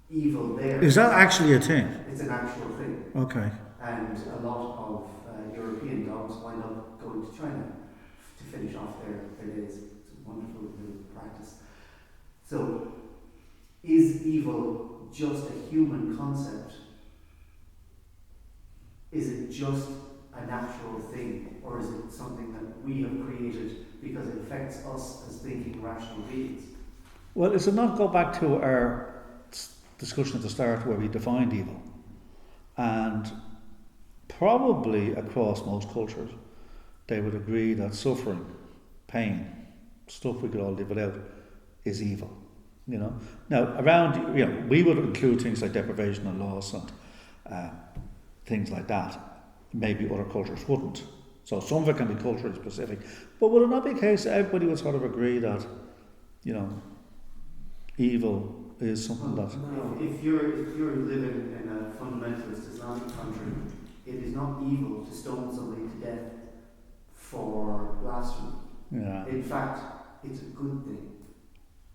evil there... Is that actually a thing? It's an actual thing. Okay. And a lot of European dogs wind up going to China to finish off their days. It's a wonderful little practice. So, is evil just a human concept? Is it just a natural thing? Or is it something that we have created because it affects us as thinking rational beings? Well, does it not go back to our discussion at the start where we defined evil? And probably across most cultures, they would agree that suffering, pain, stuff we could all live without, is evil. You know. Now, around, you know, we would include things like deprivation and loss and things like that. Maybe other cultures wouldn't. So some of it can be culturally specific. But would it not be the case that everybody would sort of agree that, you know, evil is something that... No, if you're living in a fundamentalist Islamic country, it is not evil to stone somebody to death for blasphemy. Yeah. In fact, it's a good thing.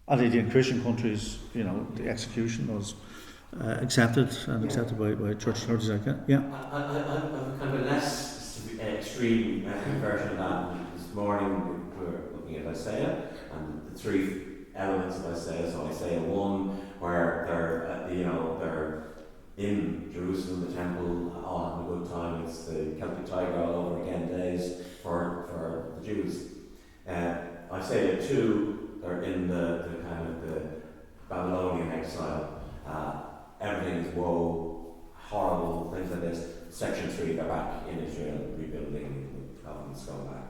I think in Christian countries, you know, the execution was accepted and accepted by church authorities like that. Yeah. I have kind of a less extreme version of that. This morning we were looking at Isaiah and the three elements of Isaiah. So Isaiah 1, where they're in Jerusalem, the temple, all having a good time. It's the Celtic Tiger all over again days for the Jews. Isaiah 2, they're in the kind of the Babylonian exile. Everything is woe, horrible, things like this. Section 3, they're back in Israel, rebuilding, the covenants going back.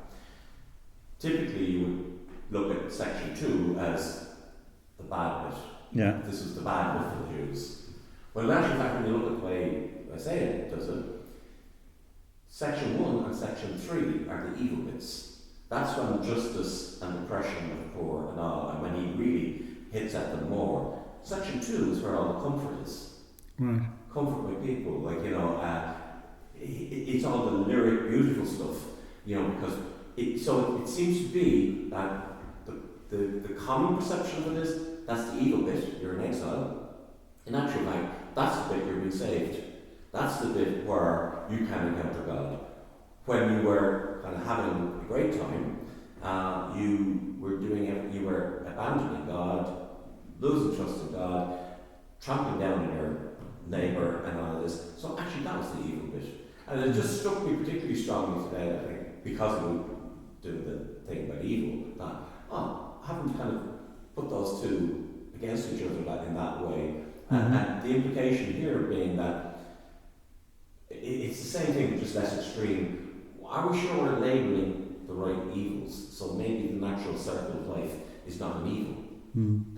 Typically, you would look at section 2 as the bad bit. Yeah. This is the bad bit for the Jews. Well, in actual fact, when you look at the way Isaiah does it, section 1 and section 3 are the evil bits. That's when justice and oppression of the poor and all, and when he really hits at them more. Section 2 is where all the comfort is. Right. Comfort by people, like, you know, it's all the lyric, beautiful stuff, you know, because it seems to be that the common perception of it is that's the evil bit, you're in exile. In actual fact, that's the bit you're being saved. That's the bit where you can encounter God. When you were kind of having a great time, you you were abandoning God, losing trust in God, trampling down on your neighbour and all of this. So actually that was the evil bit. And it just struck me particularly strongly today, I think, because we do the thing about evil, that, I haven't kind of put those two against each other in that way. And the implication here being that it's the same thing, just less extreme. Are we sure we're labelling the right evils? So maybe the natural circle of life is not an evil. And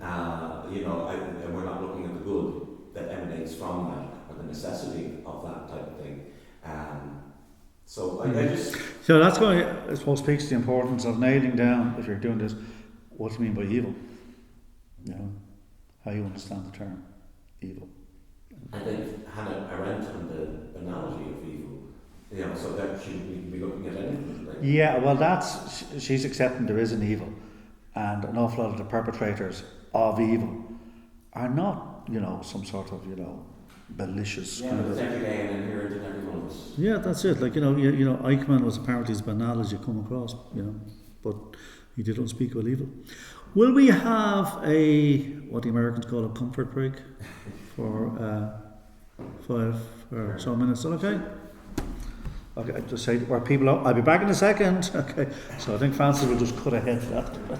we're not looking at the good that emanates from that, or the necessity of that type of thing. So that's why I suppose speaks to the importance of nailing down, if you're doing this, what do you mean by evil? You know, how you understand the term evil. And then Hannah Arendt and the banality of evil. So that she can be looking at anything. Right? Yeah, well, she's accepting there is an evil, and an awful lot of the perpetrators of evil are not, some sort of, malicious. Yeah, but it's every day and inherent in every one of us. Yeah, that's it. Like, Eichmann was apparently as banal as you come across, but he did unspeak of evil. Will we have what the Americans call a comfort break for 5 or so minutes? Is that okay? Okay, just say where people are. I'll be back in a second. Okay, so I think Francis will just cut ahead to that.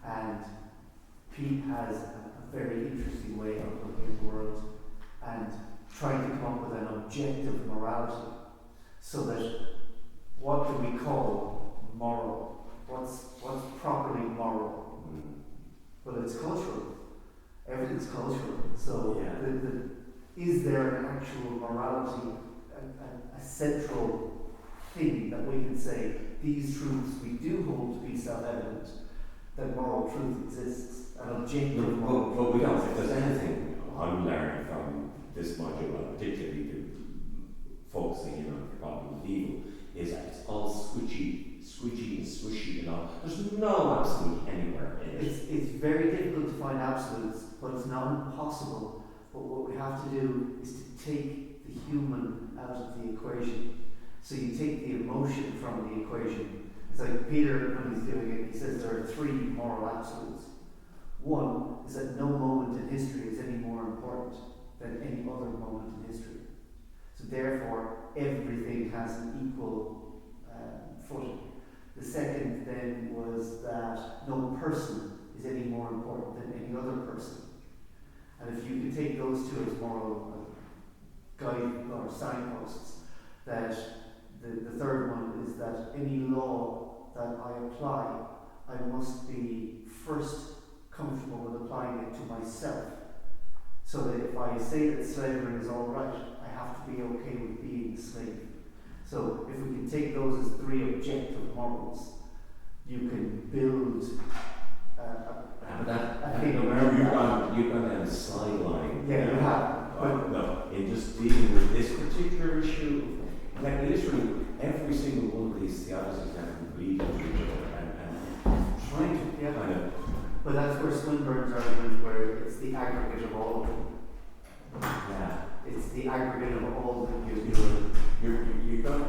And Pete has a very interesting way of looking at the world and trying to come up with an objective morality, so that what do we call moral? What's properly moral? Well, it's cultural. Everything's cultural. So is there an actual morality, a central thing that we can say, these truths we do hold to be self-evident, that moral truth exists, an objective moral truth. But we don't. If there's anything I'm learning from this module, and particularly focusing in on the problem of evil, is that it's all squishy and swishy, There's no absolute anywhere in it. It's very difficult to find absolutes, but it's not impossible. But what we have to do is to take the human out of the equation. So you take the emotion from the equation. It's like Peter, when he's doing it, he says there are 3 moral absolutes. One is that no moment in history is any more important than any other moment in history. So therefore, everything has an equal footing. The second then was that no person is any more important than any other person. And if you can take those two as moral guide or signposts, that the third one is that any law that I apply, I must be first comfortable with applying it to myself. So that if I say that slavery is all right, I have to be okay with being a slave. So if we can take those as 3 objective morals, you can build You've gone down the sideline. Yeah, you have. No, in just dealing with this particular issue, like literally every single one of these theologies have to bleed into each other and trying to kind of. But that's where Swinburne's argument, where it's the aggregate of all of them. Yeah. It's the aggregate of all that you do. You're going to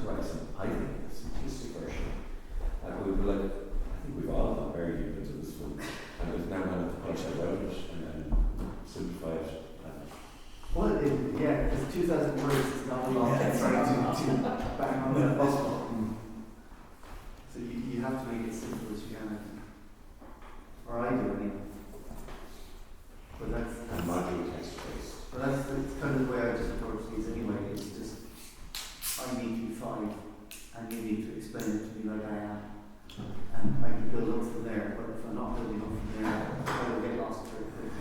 write some, I think, a simplistic version. I think we've all got very deep into this one, and we've now going to polish out of it and then simplify it. Well, because 2,000 words is not a lot. you bang on that bus button. So you have to make it simple as you can, I think. Or I do anyway. But that's module text based. but that's kind of the way I just approach these anyway. It's just I need to be fine, and you need to explain it to me like I am, and I can build up from there. But if I'm not building up from there, I will get lost very quickly.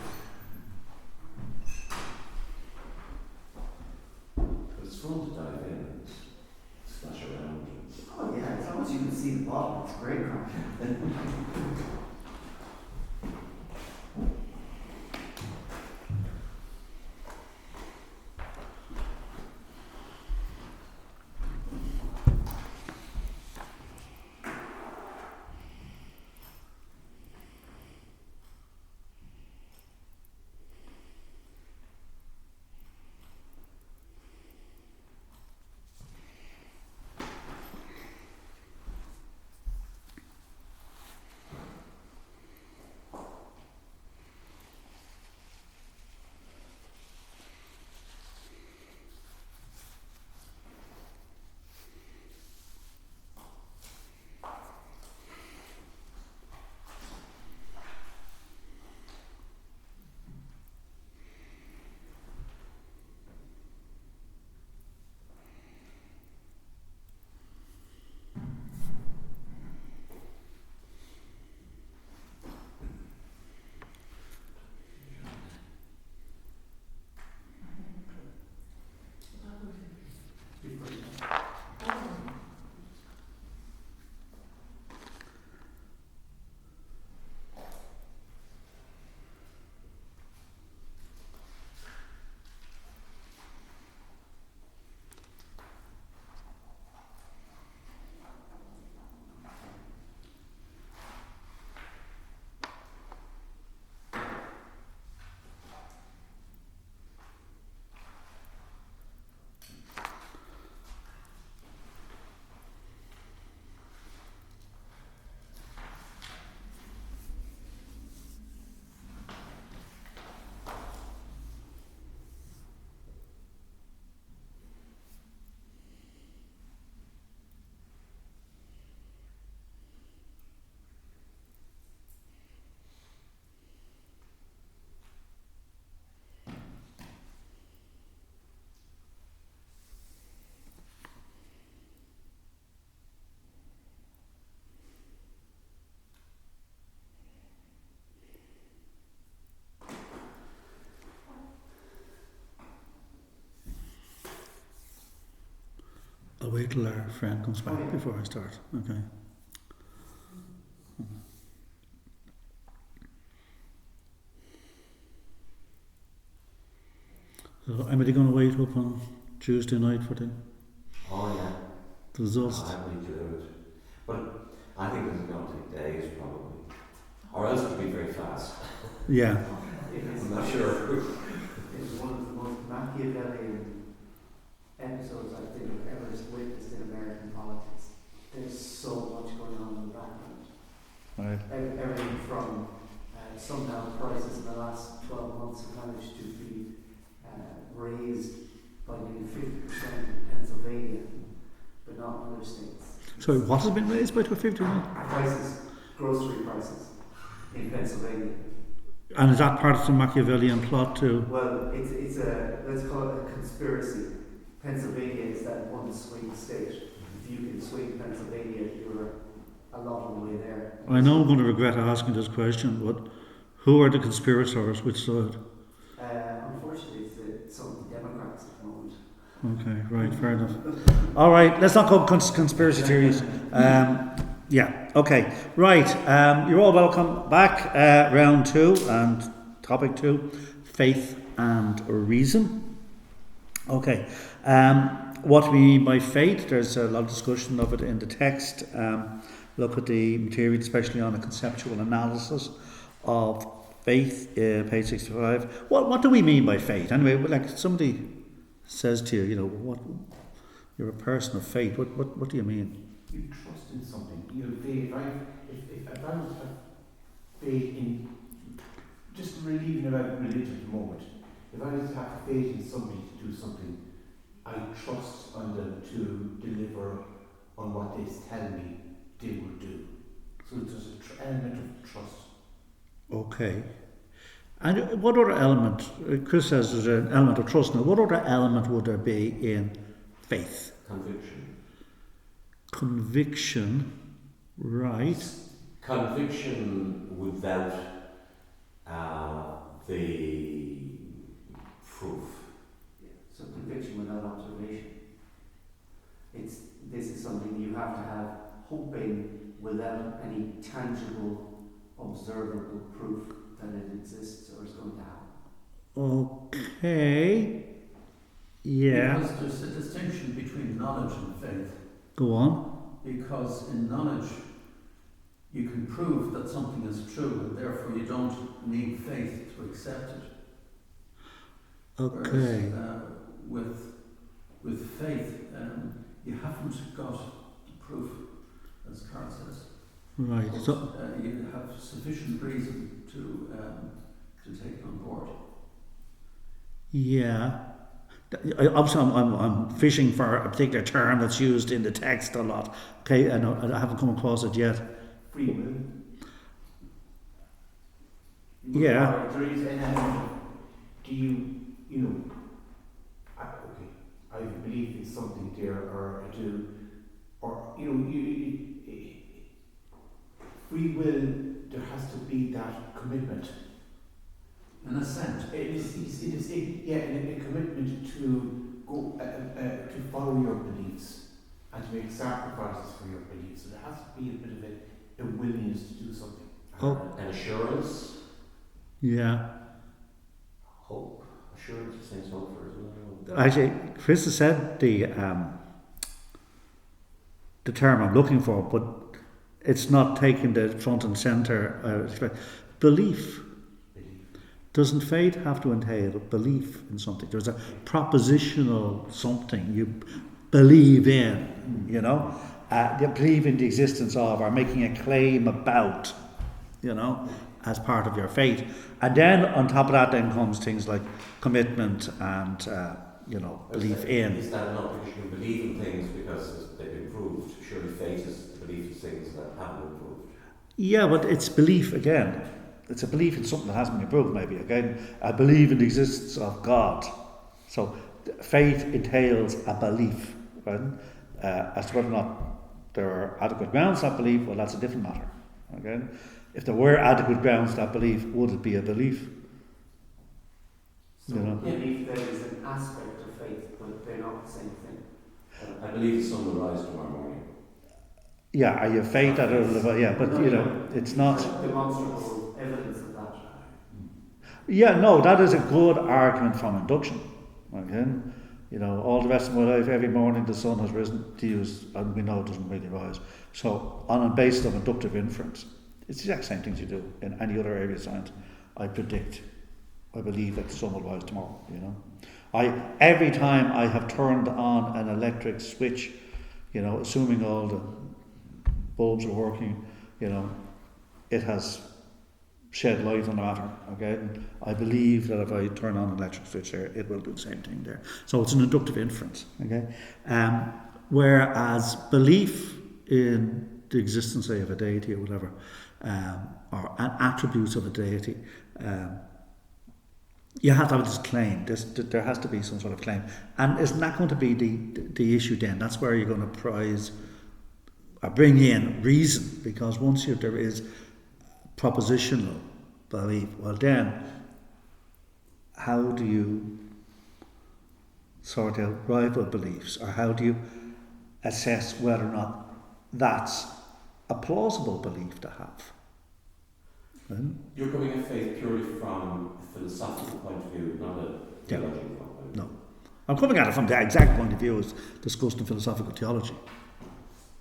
But it's fun to dive in and splash around. Oh yeah, as long as you can see the bottom, it's great crack. I'll wait till our friend comes back before I start. Okay. So, am I going to wait up on Tuesday night for the Oh results? yeah. I would do it. But I think this is going to take days probably. Or else it would be very fast. Yeah. I'm not sure. It's one of the most Machiavellian episodes I think I've ever witnessed in American politics. There's so much going on in the background. Right. Everything from somehow prices in the last 12 months have managed to be raised by nearly 50% in Pennsylvania, but not in other states. Sorry, what has been raised by 250? Prices, grocery prices in Pennsylvania. And is that part of the Machiavellian plot too? Well, it's a, let's call it a conspiracy. Pennsylvania is that one swing state. If you can swing Pennsylvania, you're a lot of the way there. I know I'm going to regret asking this question, but who are the conspirators? Which side? Unfortunately, it's some of the Democrats at the moment. Okay, right, fair enough. All right, let's not go conspiracy theories. Yeah, okay, right. You're all welcome back. Round 2 and topic 2, faith and reason. Okay, what we mean by faith, there's a lot of discussion of it in the text. Look at the material, especially on a conceptual analysis of faith, page 65. What do we mean by faith? Anyway, like somebody says to you, you know, what you're a person of faith. What do you mean? You trust in something. You have faith. If I was to have faith in, just leaving about religion at the moment, if I was to have faith in somebody to do something I trust on them to deliver on what they tell me they will do. So there's an element of trust. Okay. And what other element, Chris says there's an element of trust. Now, what other element would there be in faith? Conviction. Conviction, right. Conviction without the proof. So conviction without observation. This is something you have to have hope in without any tangible, observable proof that it exists or is going to happen. Okay. Yeah. Because there's a distinction between knowledge and faith. Go on. Because in knowledge, you can prove that something is true, and therefore you don't need faith to accept it. Okay. Whereas, with faith, you haven't got the proof, as Carl says. Right. But, So, you have sufficient reason to take it on board. yeah. Obviously, I'm fishing for a particular term that's used in the text a lot. Okay, and I haven't come across it yet. Free will. Yeah. There is an element of, do you know, okay, I believe in something there, or I do, or, free will, there has to be that commitment. An assent. It is a commitment to go, to follow your beliefs and to make sacrifices for your beliefs. So there has to be a bit of a willingness to do something. An assurance. Yeah. Hope. Assurance is saying hope for as well. Actually, Chris has said the term I'm looking for, but it's not taking the front and centre. Belief. Doesn't faith have to entail belief in something? There's a propositional something you believe in, you believe in the existence of, or making a claim about, as part of your faith. And then on top of that then comes things like commitment and, belief in. Is that enough? Because you can believe in things because they've been proved. Surely faith is the belief in things that haven't been proved. Yeah, but it's belief again. It's a belief in something that hasn't been proved, maybe. Again, I believe in the existence of God. So faith entails a belief. Right? As to whether or not there are adequate grounds for that belief, well, that's a different matter. Okay? If there were adequate grounds for that belief, would it be a belief? So belief there is an aspect of faith, but they're not the same thing. I believe the sun will rise tomorrow morning. Yeah, are you faith at a level? Yeah, but it's not demonstrable evidence of that. Yeah, no, that is a good argument from induction. Okay, all the rest of my life, every morning the sun has risen to use, and we know it doesn't really rise. So, on a basis of inductive inference, it's the exact same things you do in any other area of science. I believe that the sun will rise tomorrow. Every time I have turned on an electric switch, assuming all the bulbs are working, it has shed light on the matter. Okay, and I believe that if I turn on an electric switch there, it will do the same thing there. So it's an inductive inference. Okay, whereas belief in the existence, say, of a deity or whatever, or an attributes of a deity, you have to have this claim. There has to be some sort of claim, and isn't that going to be the issue then? That's where you're going to bring in reason, because once there is propositional belief, well then, how do you sort out rival beliefs, or how do you assess whether or not that's a plausible belief to have? You're coming at faith purely from a philosophical point of view, not a theological point of view. No. I'm coming at it from the exact point of view as discussed in philosophical theology.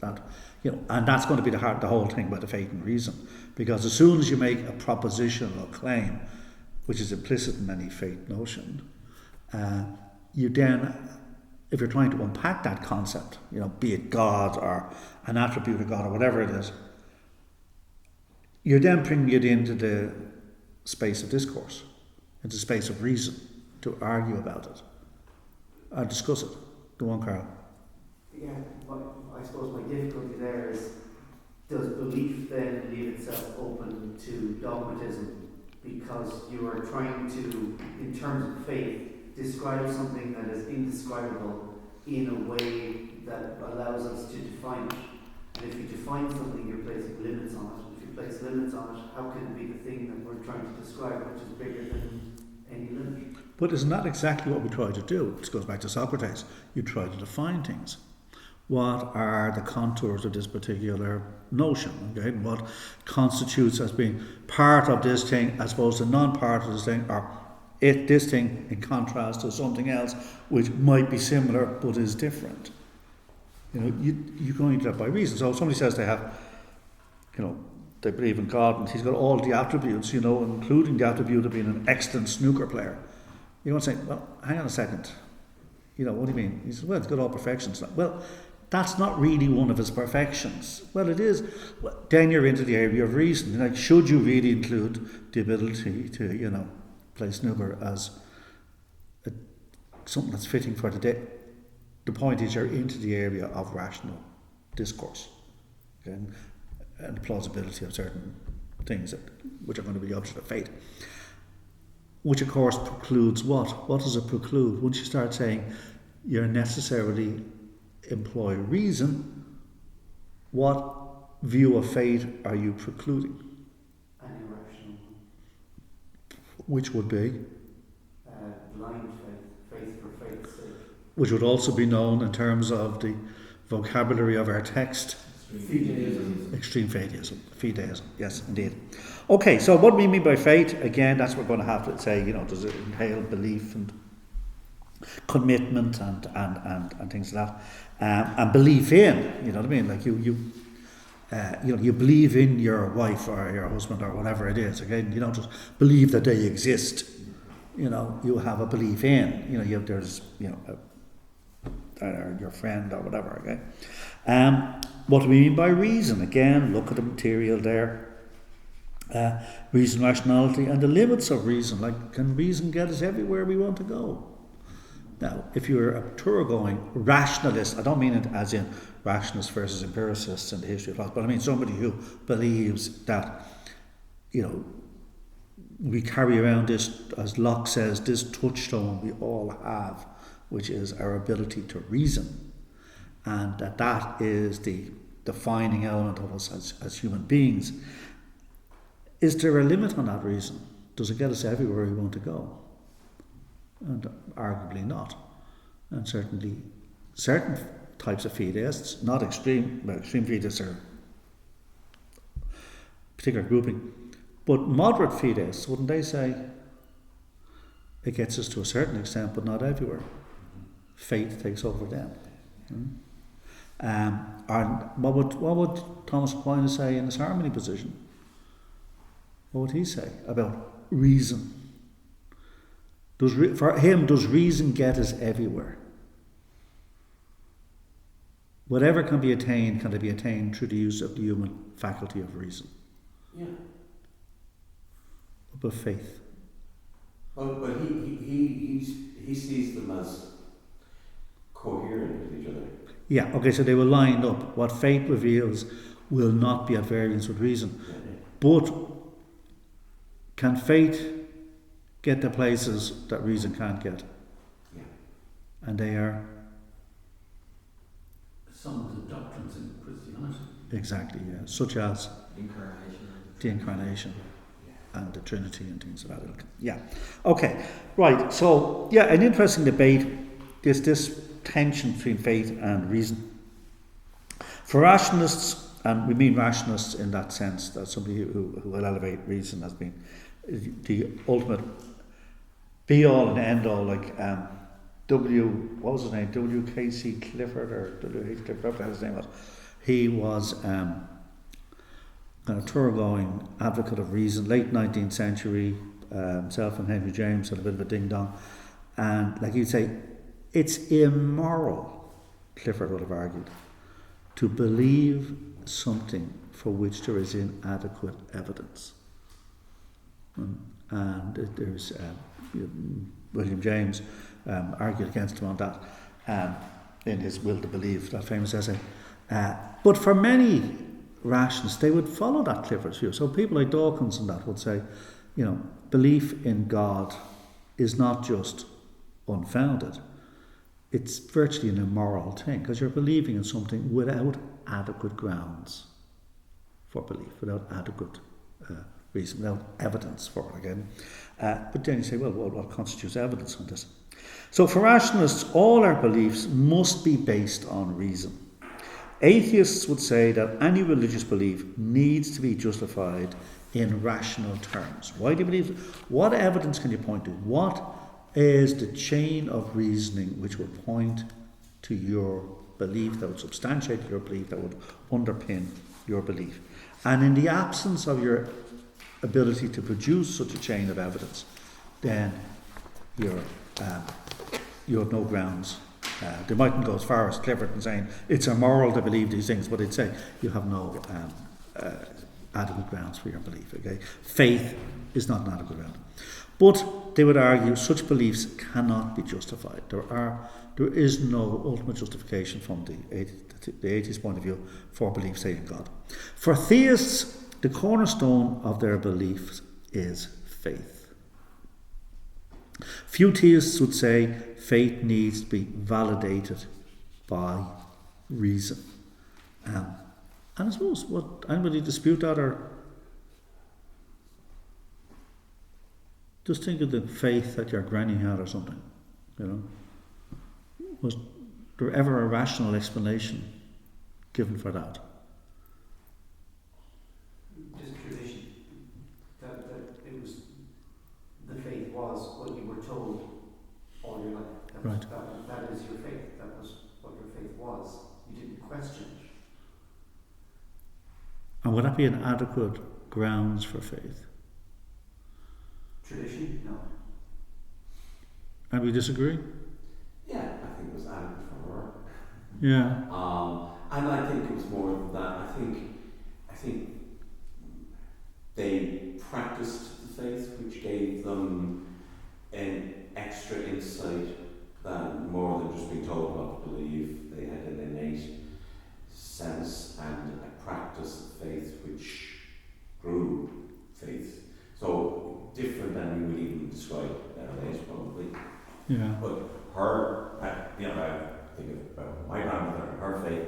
And that's going to be the whole thing about the faith and reason. Because as soon as you make a propositional claim, which is implicit in any faith notion, you then, if you're trying to unpack that concept, be it God or an attribute of God or whatever it is, you're then bringing it into the space of discourse, into the space of reason, to argue about it, or discuss it. Go on, Carl. Yeah, I suppose my difficulty there is, does belief then leave itself open to dogmatism? Because you are trying to, in terms of faith, describe something that is indescribable in a way that allows us to define it. And if you define something, you're placing limits on it. If you place limits on it, how can it be the thing that we're trying to describe, which is bigger than any limit? But isn't that exactly what we try to do? This goes back to Socrates. You try to define things. What are the contours of this particular notion? Okay, what constitutes as being part of this thing as opposed to non-part of this thing, or this thing in contrast to something else which might be similar but is different. You know, you go into that by reason. So if somebody says they have, you know, they believe in God and he's got all the attributes, you know, including the attribute of being an excellent snooker player. You won't say, well, hang on a second. You know, what do you mean? He says, well, it's got all perfections. Well, that's not really one of his perfections. Well, it is. Well, then you're into the area of reason. Like, should you really include the ability to, you know, play snooker as something that's fitting for the day? The point is, you're into the area of rational discourse, okay? And the plausibility of certain things which are going to be the object of faith. Which, of course, precludes what? What does it preclude? Once you start saying you're necessarily employ reason, what view of fate are you precluding? An irrational one. Which would be? Blind faith, faith for faith's sake. Which would also be known in terms of the vocabulary of our text. Fideism. Extreme fideism. Fideism, yes, indeed. Okay, so what do we mean by faith? Again, that's what we're going to have to say, you know, does it entail belief and commitment and things like that? And belief in, you know what I mean? Like you know, you believe in your wife or your husband or whatever it is. Okay, you don't just believe that they exist. You know, you have a belief in. You know, there's, you know, or your friend or whatever. Okay. What do we mean by reason? Again, look at the material there. Reason, rationality, and the limits of reason. Like, can reason get us everywhere we want to go? Now, if you're a tour-going rationalist, I don't mean it as in rationalists versus empiricists in the history of thought, but I mean somebody who believes that, you know, we carry around this, as Locke says, this touchstone we all have, which is our ability to reason, and that is the defining element of us as human beings. Is there a limit on that reason? Does it get us everywhere we want to go? And arguably not. And certainly certain types of fideists, not extreme, well, extreme fideists are a particular grouping, but moderate fideists, wouldn't they say it gets us to a certain extent but not everywhere? Faith takes over them. And what would Thomas Aquinas say in his harmony position? What would he say about reason? For him, does reason get us everywhere? Whatever can be attained, can it be attained through the use of the human faculty of reason? Yeah. What about faith? But he sees them as coherent with each other. Yeah, okay, so they will line up. What faith reveals will not be at variance with reason. Yeah. But can faith get to places that reason can't get? Yeah. And they are? Some of the doctrines in Christianity. Exactly, yeah. Such as Incarnation. the incarnation and the Trinity and things of that ilk. Yeah. Okay, right. So, yeah, an interesting debate is this tension between faith and reason. For rationalists, and we mean rationalists in that sense, that somebody who will elevate reason as being the ultimate be-all and end-all, like what was his name? W.K.C. Clifford or W.H. Clifford, whatever his name was. He was kind of tour-going advocate of reason, late 19th century, himself and Henry James had a bit of a ding-dong. And like you'd say, it's immoral, Clifford would have argued, to believe something for which there is inadequate evidence. And there's William James argued against him on that. in his Will to Believe, that famous essay. But for many rationalists, they would follow that Clifford's view. So people like Dawkins and that would say, belief in God is not just unfounded, it's virtually an immoral thing, because you're believing in something without adequate grounds for belief, without adequate reason, without evidence for it again. But then you say, well, what constitutes evidence on this? So for rationalists, all our beliefs must be based on reason. Atheists would say that any religious belief needs to be justified in rational terms. Why do you believe it? What evidence can you point to? What is the chain of reasoning which would point to your belief, that would substantiate your belief, that would underpin your belief? And in the absence of your ability to produce such a chain of evidence, then you have no grounds. They mightn't go as far as Clifford in saying it's immoral to believe these things, but they'd say you have no adequate grounds for your belief. Okay, faith is not an adequate ground. But they would argue such beliefs cannot be justified. There is no ultimate justification from the atheist point of view for belief, say, in God. For theists, the cornerstone of their beliefs is faith. Few theists would say faith needs to be validated by reason. And I suppose, would anybody dispute that, or just think of the faith that your granny had or something, Was there ever a rational explanation given for that? Just tradition. That it was, the faith was what you were told all your life. Right. That is your faith. That was what your faith was. You didn't question it. And would that be an adequate grounds for faith? Tradition? No. And we disagree? Yeah, I think it was adequate for her. Yeah. And I think it was more than that. I think they practiced the faith, which gave them an extra insight than more than just being told what to believe. They had an innate sense and a practice of faith which grew faith. So different than we would even describe nowadays, probably. Yeah. But her, I think about my grandmother and her faith.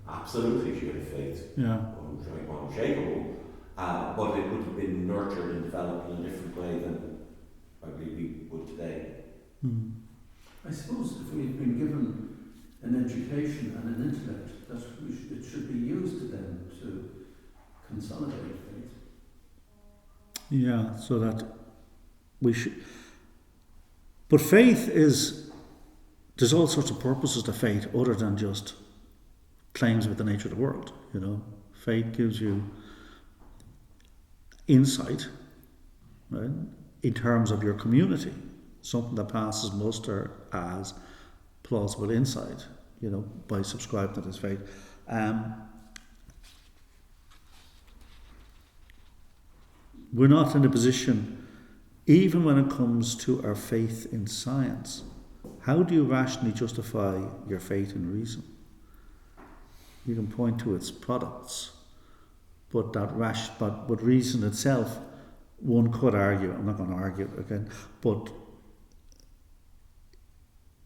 Absolutely, she had a faith. Yeah. Unshakable. But it would have been nurtured and developed in a different way than I believe we would today. Mm. I suppose if we've been given an education and an intellect, that it should be used then to consolidate faith. Yeah, so that we should. But faith is, there's all sorts of purposes to faith other than just claims about the nature of the world. Faith gives you insight, right, in terms of your community, something that passes muster as plausible insight, by subscribing to this faith. We're not in a position, even when it comes to our faith in science, how do you rationally justify your faith in reason? You can point to its products, but but reason itself, one could argue, I'm not going to argue it again, but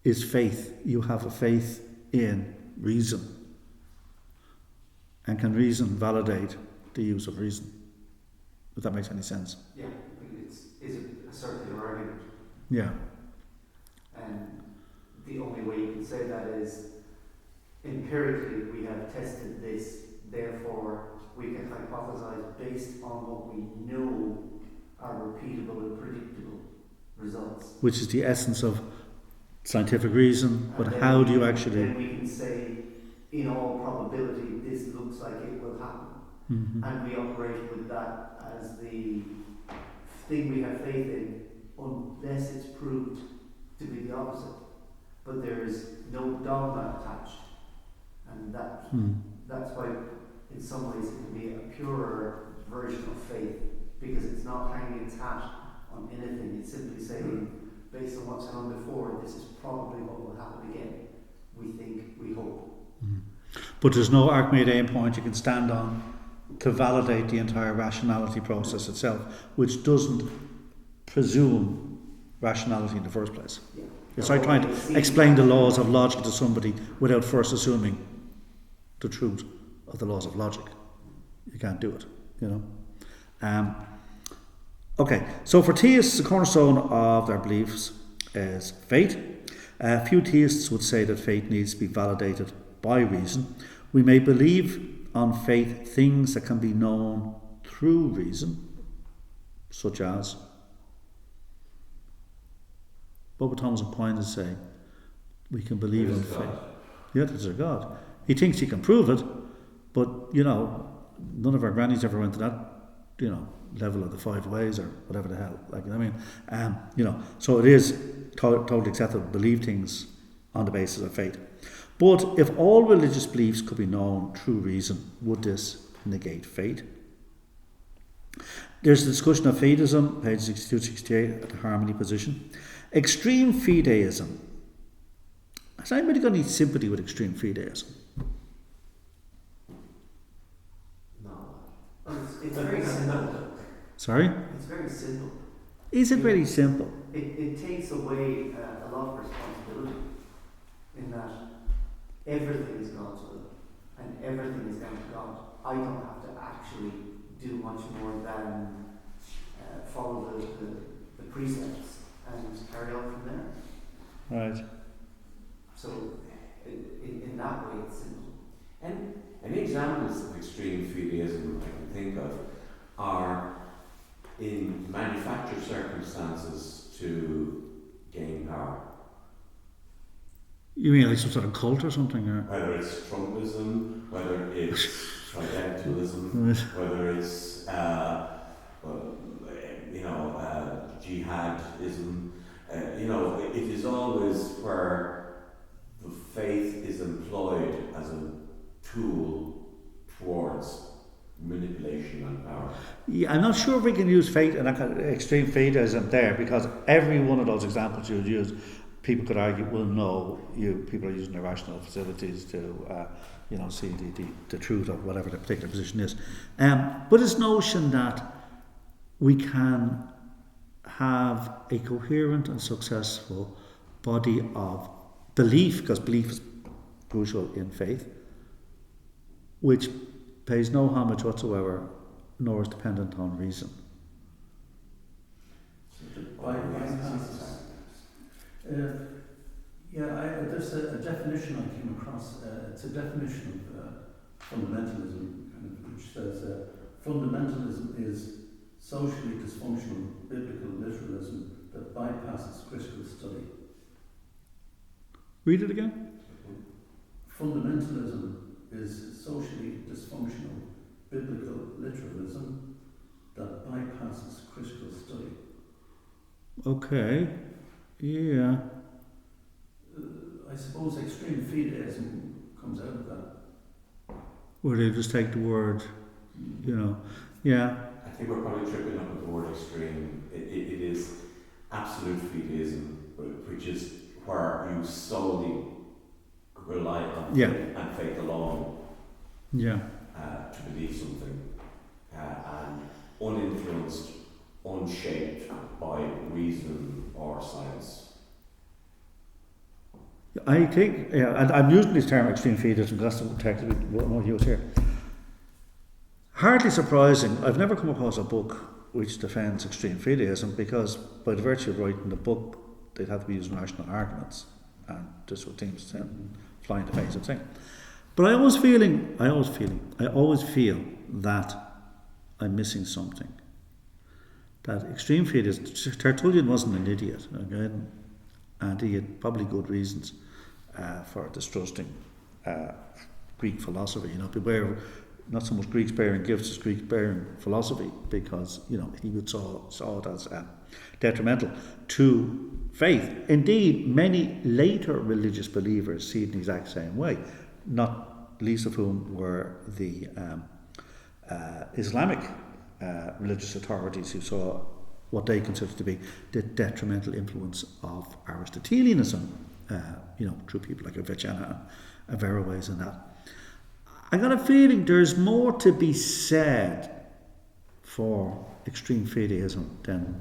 is faith, you have a faith in reason. And can reason validate the use of reason? If that makes any sense. Yeah, is it a circular argument? Yeah. And the only way you can say that is empirically we have tested this, therefore we can hypothesize based on what we know are repeatable and predictable results. Which is the essence of scientific reason, but And how do you actually... Then we can say, in all probability, this looks like it will happen. Mm-hmm. And we operate with that as the thing we have faith in, unless it's proved to be the opposite. But there is no dogma attached. And that's why, in some ways, it can be a purer version of faith, because it's not hanging its hat on anything. It's simply saying, based on what's gone before, this is probably what will happen again. we think, we hope. But there's no Archimedean point you can stand on to validate the entire rationality process itself, which doesn't presume rationality in the first place. Yeah. It's like trying to explain the laws of logic to somebody without first assuming the truth of the laws of logic. You can't do it, you know. Okay, so for theists, the cornerstone of their beliefs is faith. Few theists would say that faith needs to be validated by reason. We may believe on faith things that can be known through reason, such as, what would Thomas Aquinas say? We can believe on faith. Yeah, there's a God. He thinks he can prove it, but, you know, none of our grannies ever went to that, you know, level of the 5 ways or whatever the hell. Like, I mean, you know, so it is totally acceptable to believe things on the basis of faith. But if all religious beliefs could be known through reason, would this negate faith? There's a discussion of fideism, page 62-68, at the harmony position. Extreme fideism. Has anybody got any sympathy with extreme fideism? No. It's very simple. Sorry? It's very simple. Is it very simple? It takes away a lot of responsibility in that everything is God's will and everything is down to God. I don't have to actually do much more than follow the precepts and carry on from there. Right. So in that way it's simple. And any examples of extreme fideism I can think of are in manufactured circumstances to gain power. You mean like some sort of cult or something? Or? Whether it's Trumpism, whether it's Tridentalism, whether it's jihadism, it is always where the faith is employed as a tool towards manipulation and power. Yeah, I'm not sure if we can use faith and that kind of extreme fideism there, because every one of those examples you would use, people could argue, well, no, people are using irrational facilities to, see the truth of whatever the particular position is. But this notion that we can have a coherent and successful body of belief, because belief is crucial in faith, which pays no homage whatsoever, nor is dependent on reason. There's a definition I came across. It's a definition of fundamentalism, which says fundamentalism is socially dysfunctional biblical literalism that bypasses critical study. Read it again. Fundamentalism is socially dysfunctional biblical literalism that bypasses critical study. Okay. Yeah. I suppose extreme fideism comes out of that. Where they just take the word, yeah. I think we're probably tripping up at the word extreme. It is absolute fideism, which is where you solely rely on faith and faith alone to believe something, and uninfluenced, unshaped by reason or science. I think, and I'm using this term extreme fideism because that's the text we won't use here. Hardly surprising, I've never come across a book which defends extreme fideism, because by the virtue of writing the book, they'd have to be using rational arguments, and this would seem to fly in the face of thing. But I always feel that I'm missing something. That extreme fideism, Tertullian wasn't an idiot, okay? And he had probably good reasons for distrusting Greek philosophy. Beware, not so much Greeks bearing gifts as Greeks bearing philosophy, because he would saw it as detrimental to faith. Indeed, many later religious believers see it in the exact same way, not least of whom were the Islamic religious authorities, who saw what they considered to be the detrimental influence of Aristotelianism through people like Avicenna and Averroes and that. I got a feeling there's more to be said for extreme fideism than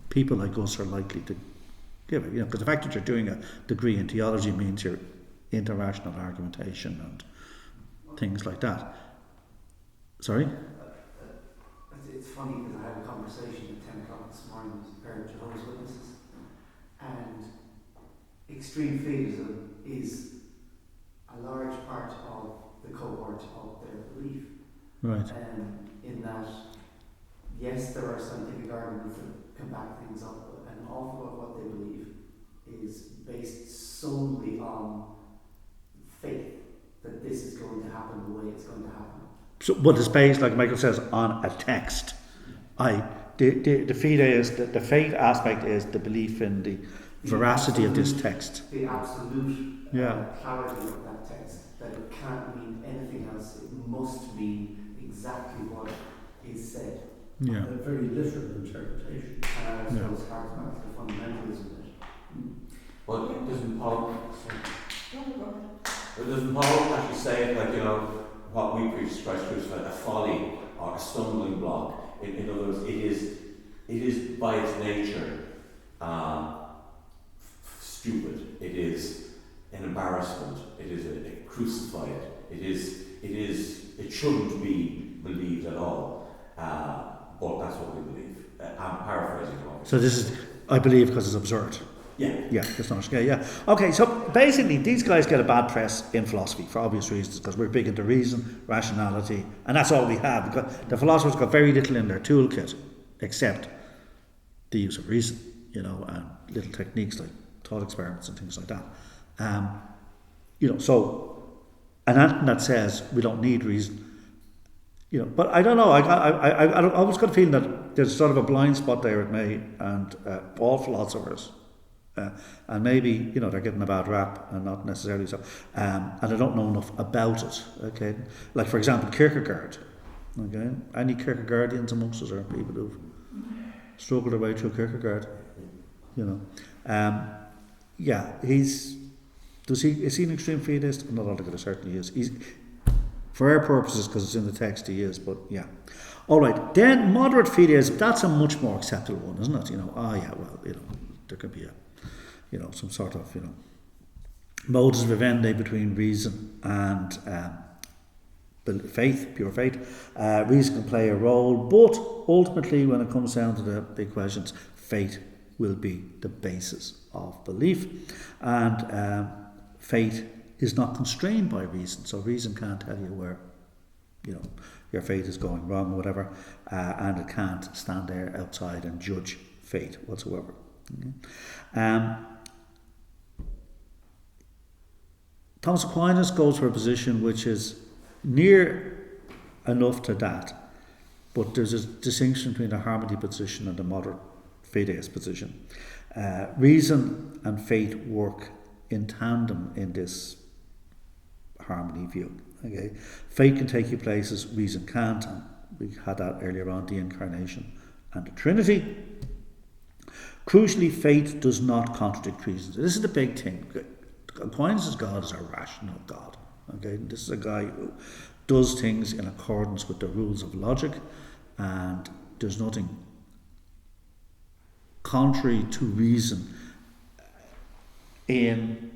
people like us are likely to give it. Because the fact that you're doing a degree in theology means you're into rational argumentation and things like that. Sorry? It's funny because I had a conversation at 10 o'clock this morning with a pair of Jehovah's Witnesses, and extreme fideism is a large part of the cohort of their belief. Right. In that, yes, there are scientific arguments that can back things up, but an awful lot of what they believe is based solely on faith that this is going to happen the way it's going to happen. So, but it's based, like Michael says, on a text. The fideist, the faith aspect is the belief in the veracity of this text. The absolute Yeah. clarity of that text, that it can't mean anything else, it must mean exactly what is said. Yeah. A very literal interpretation. And I suppose harks back to the fundamentalism bit. Well, doesn't Paul No, doesn't Paul actually say, like, what we preach is Christ crucified, a folly or a stumbling block? In other words, it is by its nature stupid. It is an embarrassment. It is a crucified. It shouldn't be believed at all. But that's what we believe. I'm paraphrasing. So this is, I believe, because it's absurd. Yeah. Yeah, it's not. Yeah. Okay, so basically, these guys get a bad press in philosophy for obvious reasons, because we're big into reason, rationality, and that's all we have. Because the philosophers got very little in their toolkit, except the use of reason, and little techniques like thought experiments and things like that. So, and that says we don't need reason. But I don't know. I always got a feeling that there's sort of a blind spot there at me and all philosophers. And maybe, they're getting a bad rap and not necessarily so. And I don't know enough about it, okay? Like, for example, Kierkegaard, okay? Any Kierkegaardians amongst us, or people who've struggled their way through Kierkegaard, is he an extreme fideist? I'm not altogether certain he is. He's, for our purposes, because it's in the text, he is, but yeah. All right, then moderate fideism, that's a much more acceptable one, isn't it? There could be some sort of, modus vivendi between reason and faith, pure faith. Reason can play a role, but ultimately, when it comes down to the big questions, faith will be the basis of belief, and faith is not constrained by reason, so reason can't tell you where, your faith is going wrong or whatever, and it can't stand there outside and judge faith whatsoever. Thomas Aquinas goes for a position which is near enough to that, but there's a distinction between the harmony position and the moderate fideist position. Reason and faith work in tandem in this harmony view. Okay, faith can take you places reason can't, and we had that earlier on, the incarnation and the Trinity. Crucially, faith does not contradict reason. This is the big thing. Aquinas' God is a rational God. Okay, this is a guy who does things in accordance with the rules of logic, and there's nothing contrary to reason in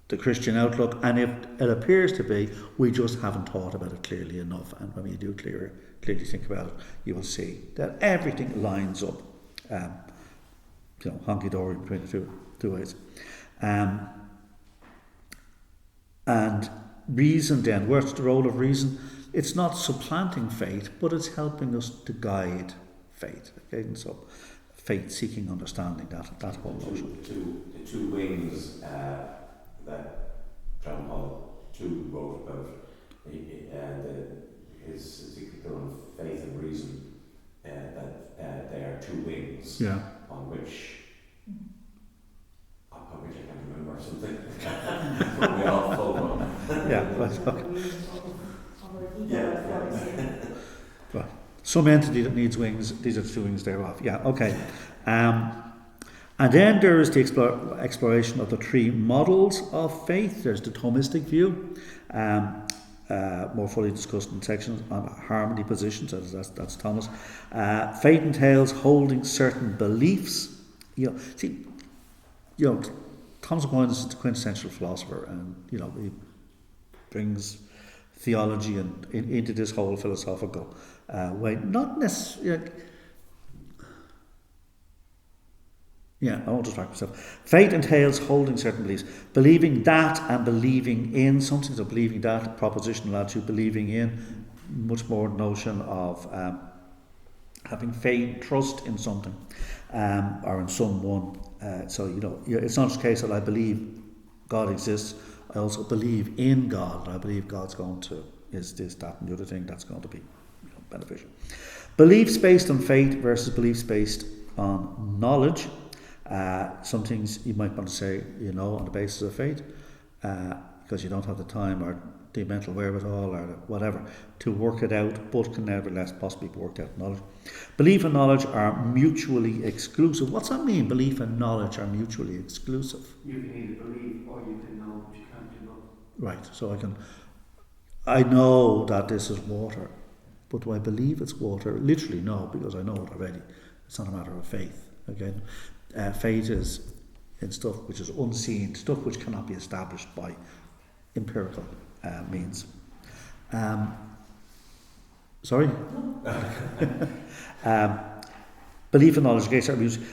the Christian outlook, and if it appears to be, we just haven't thought about it clearly enough. And when you do clearly think about it, you will see that everything lines up, honky-dory between the two ways. And reason then, where's the role of reason? It's not supplanting faith, but it's helping us to guide faith. Okay, and so faith seeking understanding, that whole notion. The two wings that John Paul II wrote about, his encyclical on faith and reason, that they are two wings on which I can't remember something. But we all follow. Right. Some entity that needs wings, these are the two wings thereof. Yeah, okay. And And then there is the exploration of the three models of faith. There's the Thomistic view, more fully discussed in sections on harmony positions. That's Thomas. Faith entails holding certain beliefs. Thomas Aquinas is the quintessential philosopher, and he brings theology into this whole philosophical way. Not necessarily. I won't distract myself. Faith entails holding certain beliefs, believing that and believing in. Some things are believing that, propositional attitude, believing in, much more notion of having faith, trust in something, or in someone. So it's not just a case that I believe God exists. I also believe in God. I believe God's going to is this, that, and the other thing that's going to be beneficial. Beliefs based on faith versus beliefs based on knowledge. Some things you might want to say, on the basis of faith, because you don't have the time or the mental wherewithal or whatever to work it out, but can nevertheless possibly be worked out in knowledge. Belief and knowledge are mutually exclusive. What's that mean? Belief and knowledge are mutually exclusive. You can either believe or you can know, but you can't do both. Right, so I know that this is water, but do I believe it's water? Literally no, because I know it already. It's not a matter of faith. Again, faith is in stuff which is unseen, stuff which cannot be established by empirical means. Sorry? Belief and knowledge,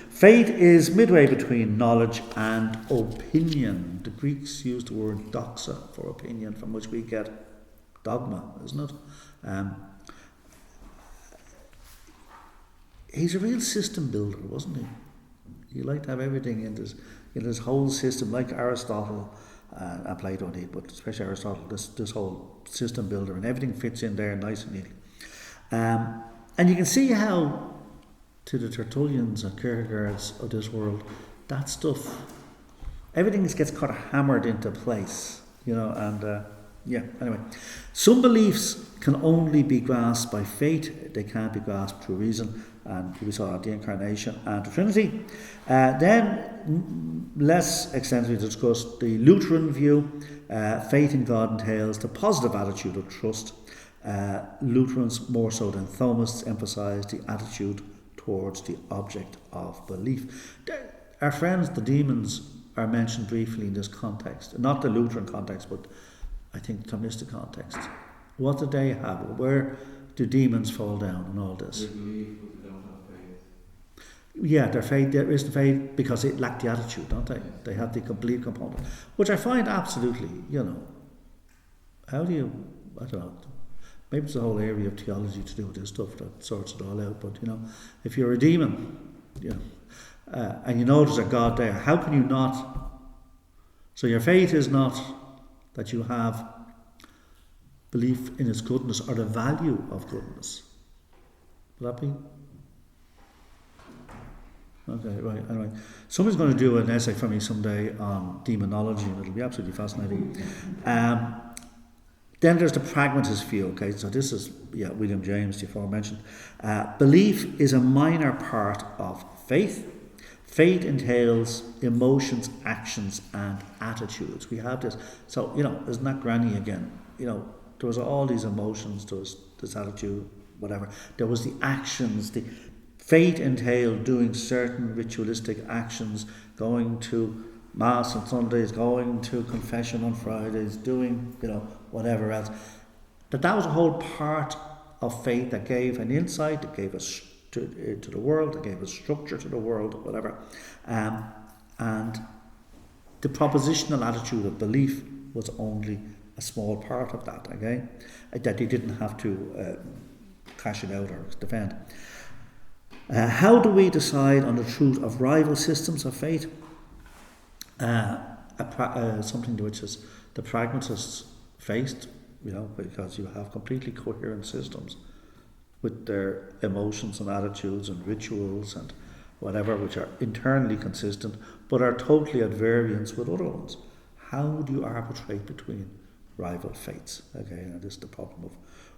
faith is midway between knowledge and opinion. The Greeks used the word doxa for opinion, from which we get dogma, isn't it? He's a real system builder, wasn't he? He liked to have everything in his whole system, like Aristotle and Plato indeed, but especially Aristotle, this whole system builder, and everything fits in there nice and neatly. And you can see how, to the Tertullians and Kierkegaards of this world, that stuff, everything gets kind of hammered into place, anyway. Some beliefs can only be grasped by faith, they can't be grasped through reason, and we saw the Incarnation and the Trinity. Then, less extensively discussed, the Lutheran view. Faith in God entails the positive attitude of trust. Lutherans, more so than Thomists, emphasise the attitude towards the object of belief. Our friends, the demons, are mentioned briefly in this context. Not the Lutheran context, but I think the Thomistic context. What do they have? Where do demons fall down in all this? They believe, but they don't have faith. Yeah, their faith, there is the faith because they lack the attitude, don't they? They have the complete component, which I find absolutely, how do you, I don't know, maybe it's a whole area of theology to do with this stuff that sorts it all out, but if you're a demon, and you know there's a God there, how can you not? So your faith is not that you have belief in its goodness or the value of goodness. Will that be? Okay, right, anyway. Somebody's going to do an essay for me someday on demonology, and it'll be absolutely fascinating. Then there's the pragmatist view, okay, so this is, William James, the aforementioned. Belief is a minor part of faith. Faith entails emotions, actions, and attitudes. We have this, so, isn't that granny again? There was all these emotions, there was this attitude, whatever. There was the actions, the faith entailed doing certain ritualistic actions, going to Mass on Sundays, going to confession on Fridays, doing, whatever else. That was a whole part of faith that gave an insight, that gave us to the world, that gave us structure to the world, whatever. And the propositional attitude of belief was only a small part of that, okay? That you didn't have to cash it out or defend. How do we decide on the truth of rival systems of faith? Something which is the pragmatists faced, because you have completely coherent systems with their emotions and attitudes and rituals and whatever, which are internally consistent but are totally at variance with other ones. How do you arbitrate between rival faiths? Okay, and this is the problem of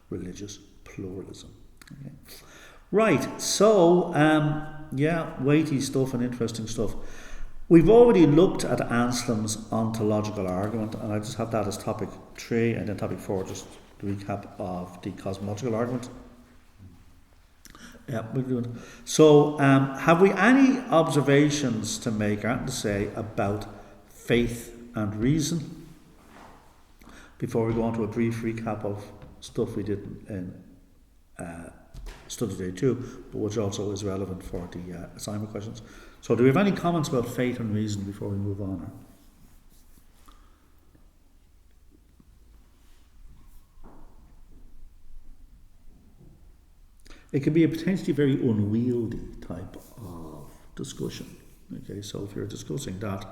religious pluralism. Okay. Right, so weighty stuff and interesting stuff. We've already looked at Anselm's ontological argument, and I just have that as topic 3, and then topic 4, just the recap of the cosmological argument. Yeah, we're doing. So, have we any observations to make and to say about faith and reason before we go on to a brief recap of stuff we did in study day 2, but which also is relevant for the assignment questions? So, do we have any comments about faith and reason before we move on? It can be a potentially very unwieldy type of discussion. Okay, so if you're discussing that,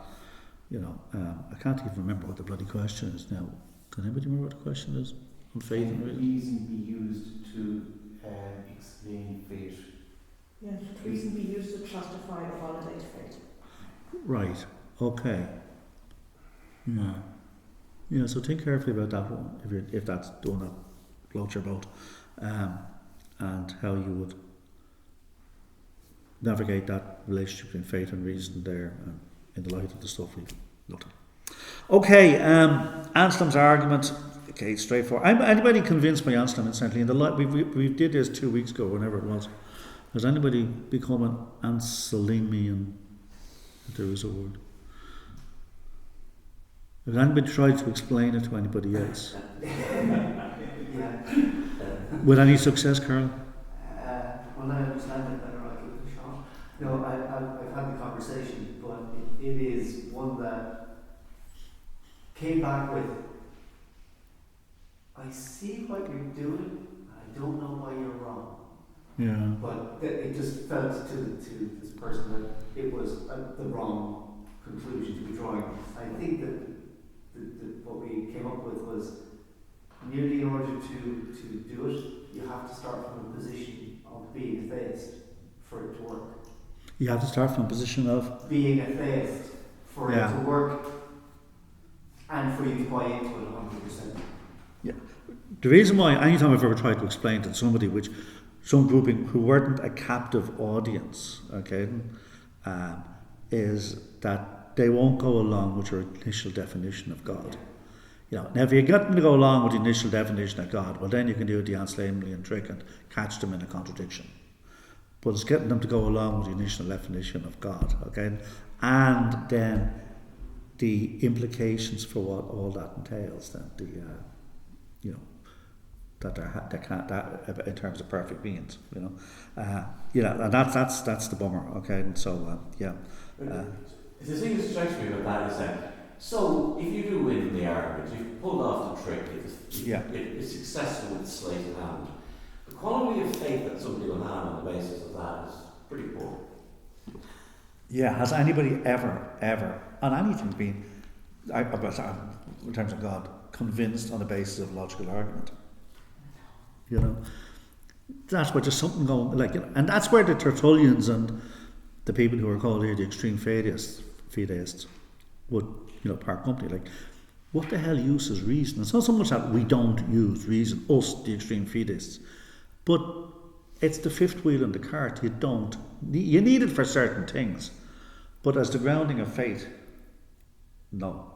I can't even remember what the bloody question is now. Can anybody remember what the question is on faith and reason? Reason be used to explain faith. Yeah, reason be used to justify or validate faith. Right, okay. Yeah, so think carefully about that one, if that's doing that float your boat, and how you would navigate that relationship between faith and reason there, in the light of the stuff we've looked at. Okay, Anselm's argument, okay, straightforward. Anybody convinced by Anselm, incidentally, in the light, we did this 2 weeks ago, whenever it was. Has anybody become an Anselmian, if there is a word? Has anybody tried to explain it to anybody else? With any success, Carol? Well, I understand it better, I'll give it a shot. No, I've had the conversation, but it is one that came back with, I see what you're doing, I don't know why you're wrong. Yeah. But it just felt to this person that it was the wrong conclusion to be drawing. I think that what we came up with was merely in order to do it, you have to start from a position of being a theist for it to work. You have to start from a position of being a theist for it to work and for you to buy into it 100%. Yeah. The reason why, anytime I've ever tried to explain to somebody some grouping who weren't a captive audience, okay, is that they won't go along with your initial definition of God. Now if you get them to go along with the initial definition of God, well then you can do the Anselmian trick and catch them in a contradiction. But it's getting them to go along with the initial definition of God, okay, and then the implications for what all that entails, that that in terms of perfect beings, and that's the bummer, okay, and so the thing that strikes me about that is that, so if you do win the argument, you've pulled off the trick, it's successful with sleight of hand. The quality of faith that somebody will have on the basis of that is pretty poor. Yeah, has anybody ever, on anything been, in terms of God, convinced on the basis of logical argument? That's where there's something going, and that's where the Tertullians and the people who are called here the extreme fideists would, part company. What the hell use is reason? It's not so much that we don't use reason, us, the extreme fideists, but it's the fifth wheel in the cart. You need it for certain things, but as the grounding of faith, no.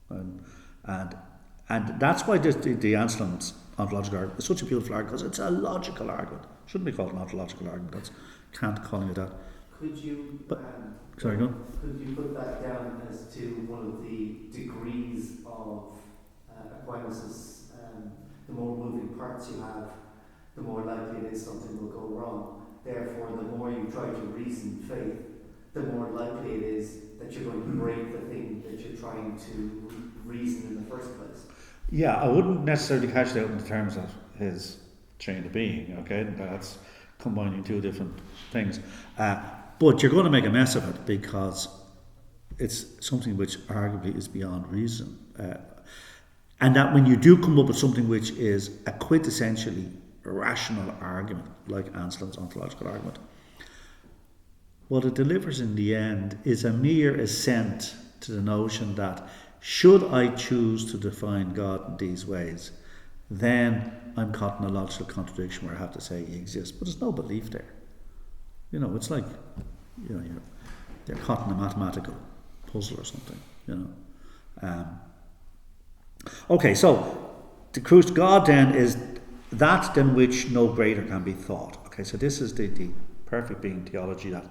And that's why the Anselm's ontological argument is such a beautiful argument, because it's a logical argument. It shouldn't be called an ontological argument. That's Kant calling it that. Could you sorry, go on. Could you put that down as to one of the degrees of Aquinas'? The more moving parts you have, the more likely it is something will go wrong. Therefore, the more you try to reason faith, the more likely it is that you're going to break the thing that you're trying to reason in the first place. Yeah, I wouldn't necessarily catch that in terms of his chain of being, okay? That's combining two different things. But you're going to make a mess of it because it's something which arguably is beyond reason. And that when you do come up with something which is a quintessentially rational argument, like Anselm's ontological argument, what it delivers in the end is a mere assent to the notion that should I choose to define God in these ways, then I'm caught in a logical contradiction where I have to say he exists. But there's no belief there. You know, it's like, you know, they're caught in a mathematical puzzle or something, you know. Okay, so the cruise to God then is that than which no greater can be thought. Okay, so this is the perfect being theology that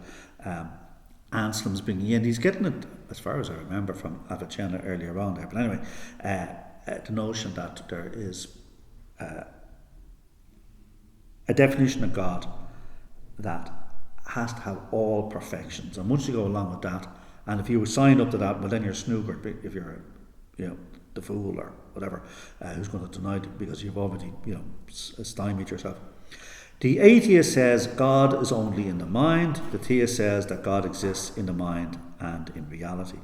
Anselm's bringing in. He's getting it, as far as I remember, from Avicenna earlier on there. But anyway, the notion that there is a definition of God that has to have all perfections. And once you go along with that, and if you sign up to that, well, then you're snookered if you're, you know, the fool or whatever, who's going to deny it because you've already, you know, stymied yourself. The atheist says God is only in the mind. The theist says that God exists in the mind and in reality.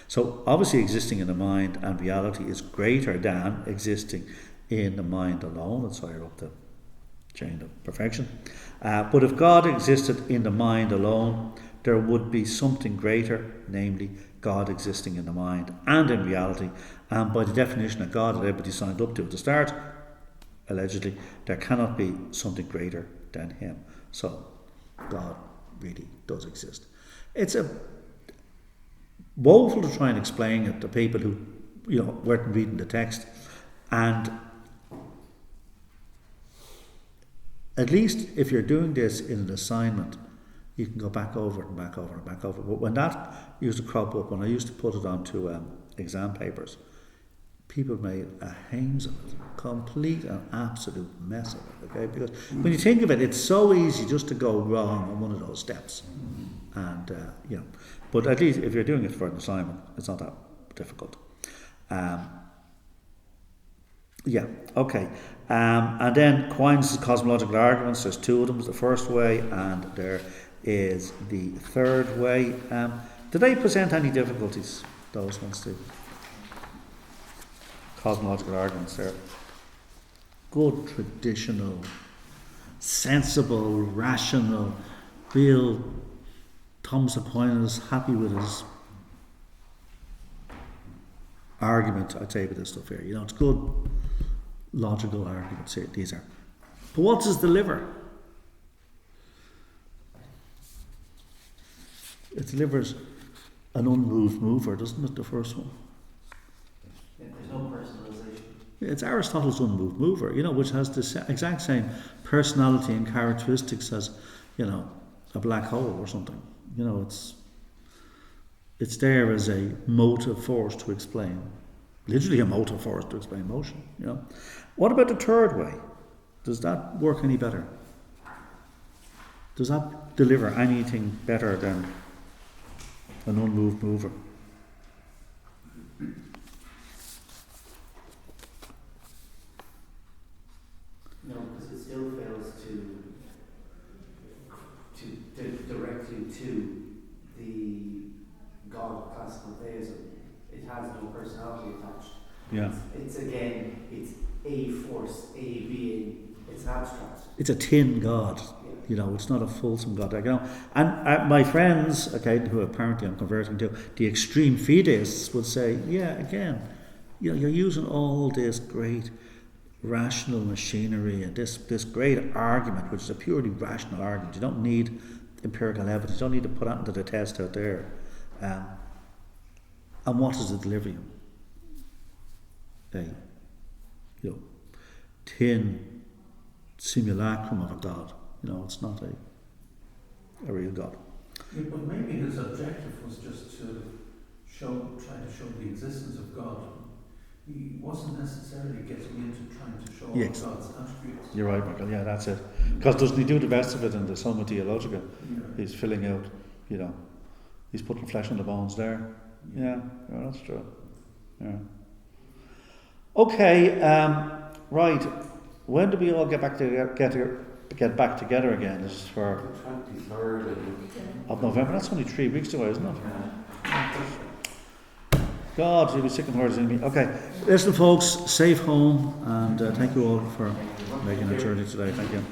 So obviously existing in the mind and reality is greater than existing in the mind alone. That's higher up the chain of perfection. But if God existed in the mind alone, there would be something greater, namely God existing in the mind and in reality. And by the definition of God that everybody signed up to at the start, allegedly, there cannot be something greater than him. So God really does exist. It's a woeful to try and explain it to people who, you know, weren't reading the text. And at least if you're doing this in an assignment, you can go back over it and back over and back over it. But when that used to crop up, when I used to put it onto exam papers, people made a hames of it, complete and absolute mess of it. Okay, because when you think of it, it's so easy just to go wrong on one of those steps, and you know. But at least if you're doing it for an assignment, it's not that difficult. Yeah, okay. And then Aquinas' cosmological arguments, there's two of them. There's the first way and there is the third way. Do they present any difficulties, those ones do? Cosmological arguments, they're good, traditional, sensible, rational, real Thomas Aquinas happy with his argument, I'd say, with this stuff here. You know, it's good, logical arguments here, these are. But what does the liver? It delivers an unmoved mover, doesn't it, the first one? Yeah, there's no personalization. It's Aristotle's unmoved mover, you know, which has the exact same personality and characteristics as, you know, a black hole or something. You know, it's there as a motive force to explain, literally a motive force to explain motion, you know. What about the third way? Does that work any better? Does that deliver anything better than an unmoved mover? No, because it still fails to direct you to the God of classical theism. It has no personality attached. Yeah. It's again, it's a force, a being. It's an abstract. It's a tin God. Yeah. You know, it's not a fulsome God. You know, and my friends, okay, who apparently I'm converting to, the extreme fideists would say, yeah, again, you know, you're using all this great rational machinery and this great argument, which is a purely rational argument. You don't need empirical evidence. You don't need to put that into the test out there. And what does it deliver you? You know, tin simulacrum of a God. You know, it's not a real God. Yeah, but maybe his objective was just to try to show the existence of God. He wasn't necessarily getting into trying to show God's attributes. You're right, Michael. Yeah, that's it. Because doesn't he do the best of it in the Summa Theologica? Yeah. He's filling out, you know, he's putting flesh on the bones there. Yeah, that's true. Yeah. Okay, right. When do we all get back together again? This is for 23rd of November. That's only 3 weeks away, isn't it? God, you'll be sick and hard in me. Okay, listen, folks. Safe home, and thank you all for making a journey today. Thank you.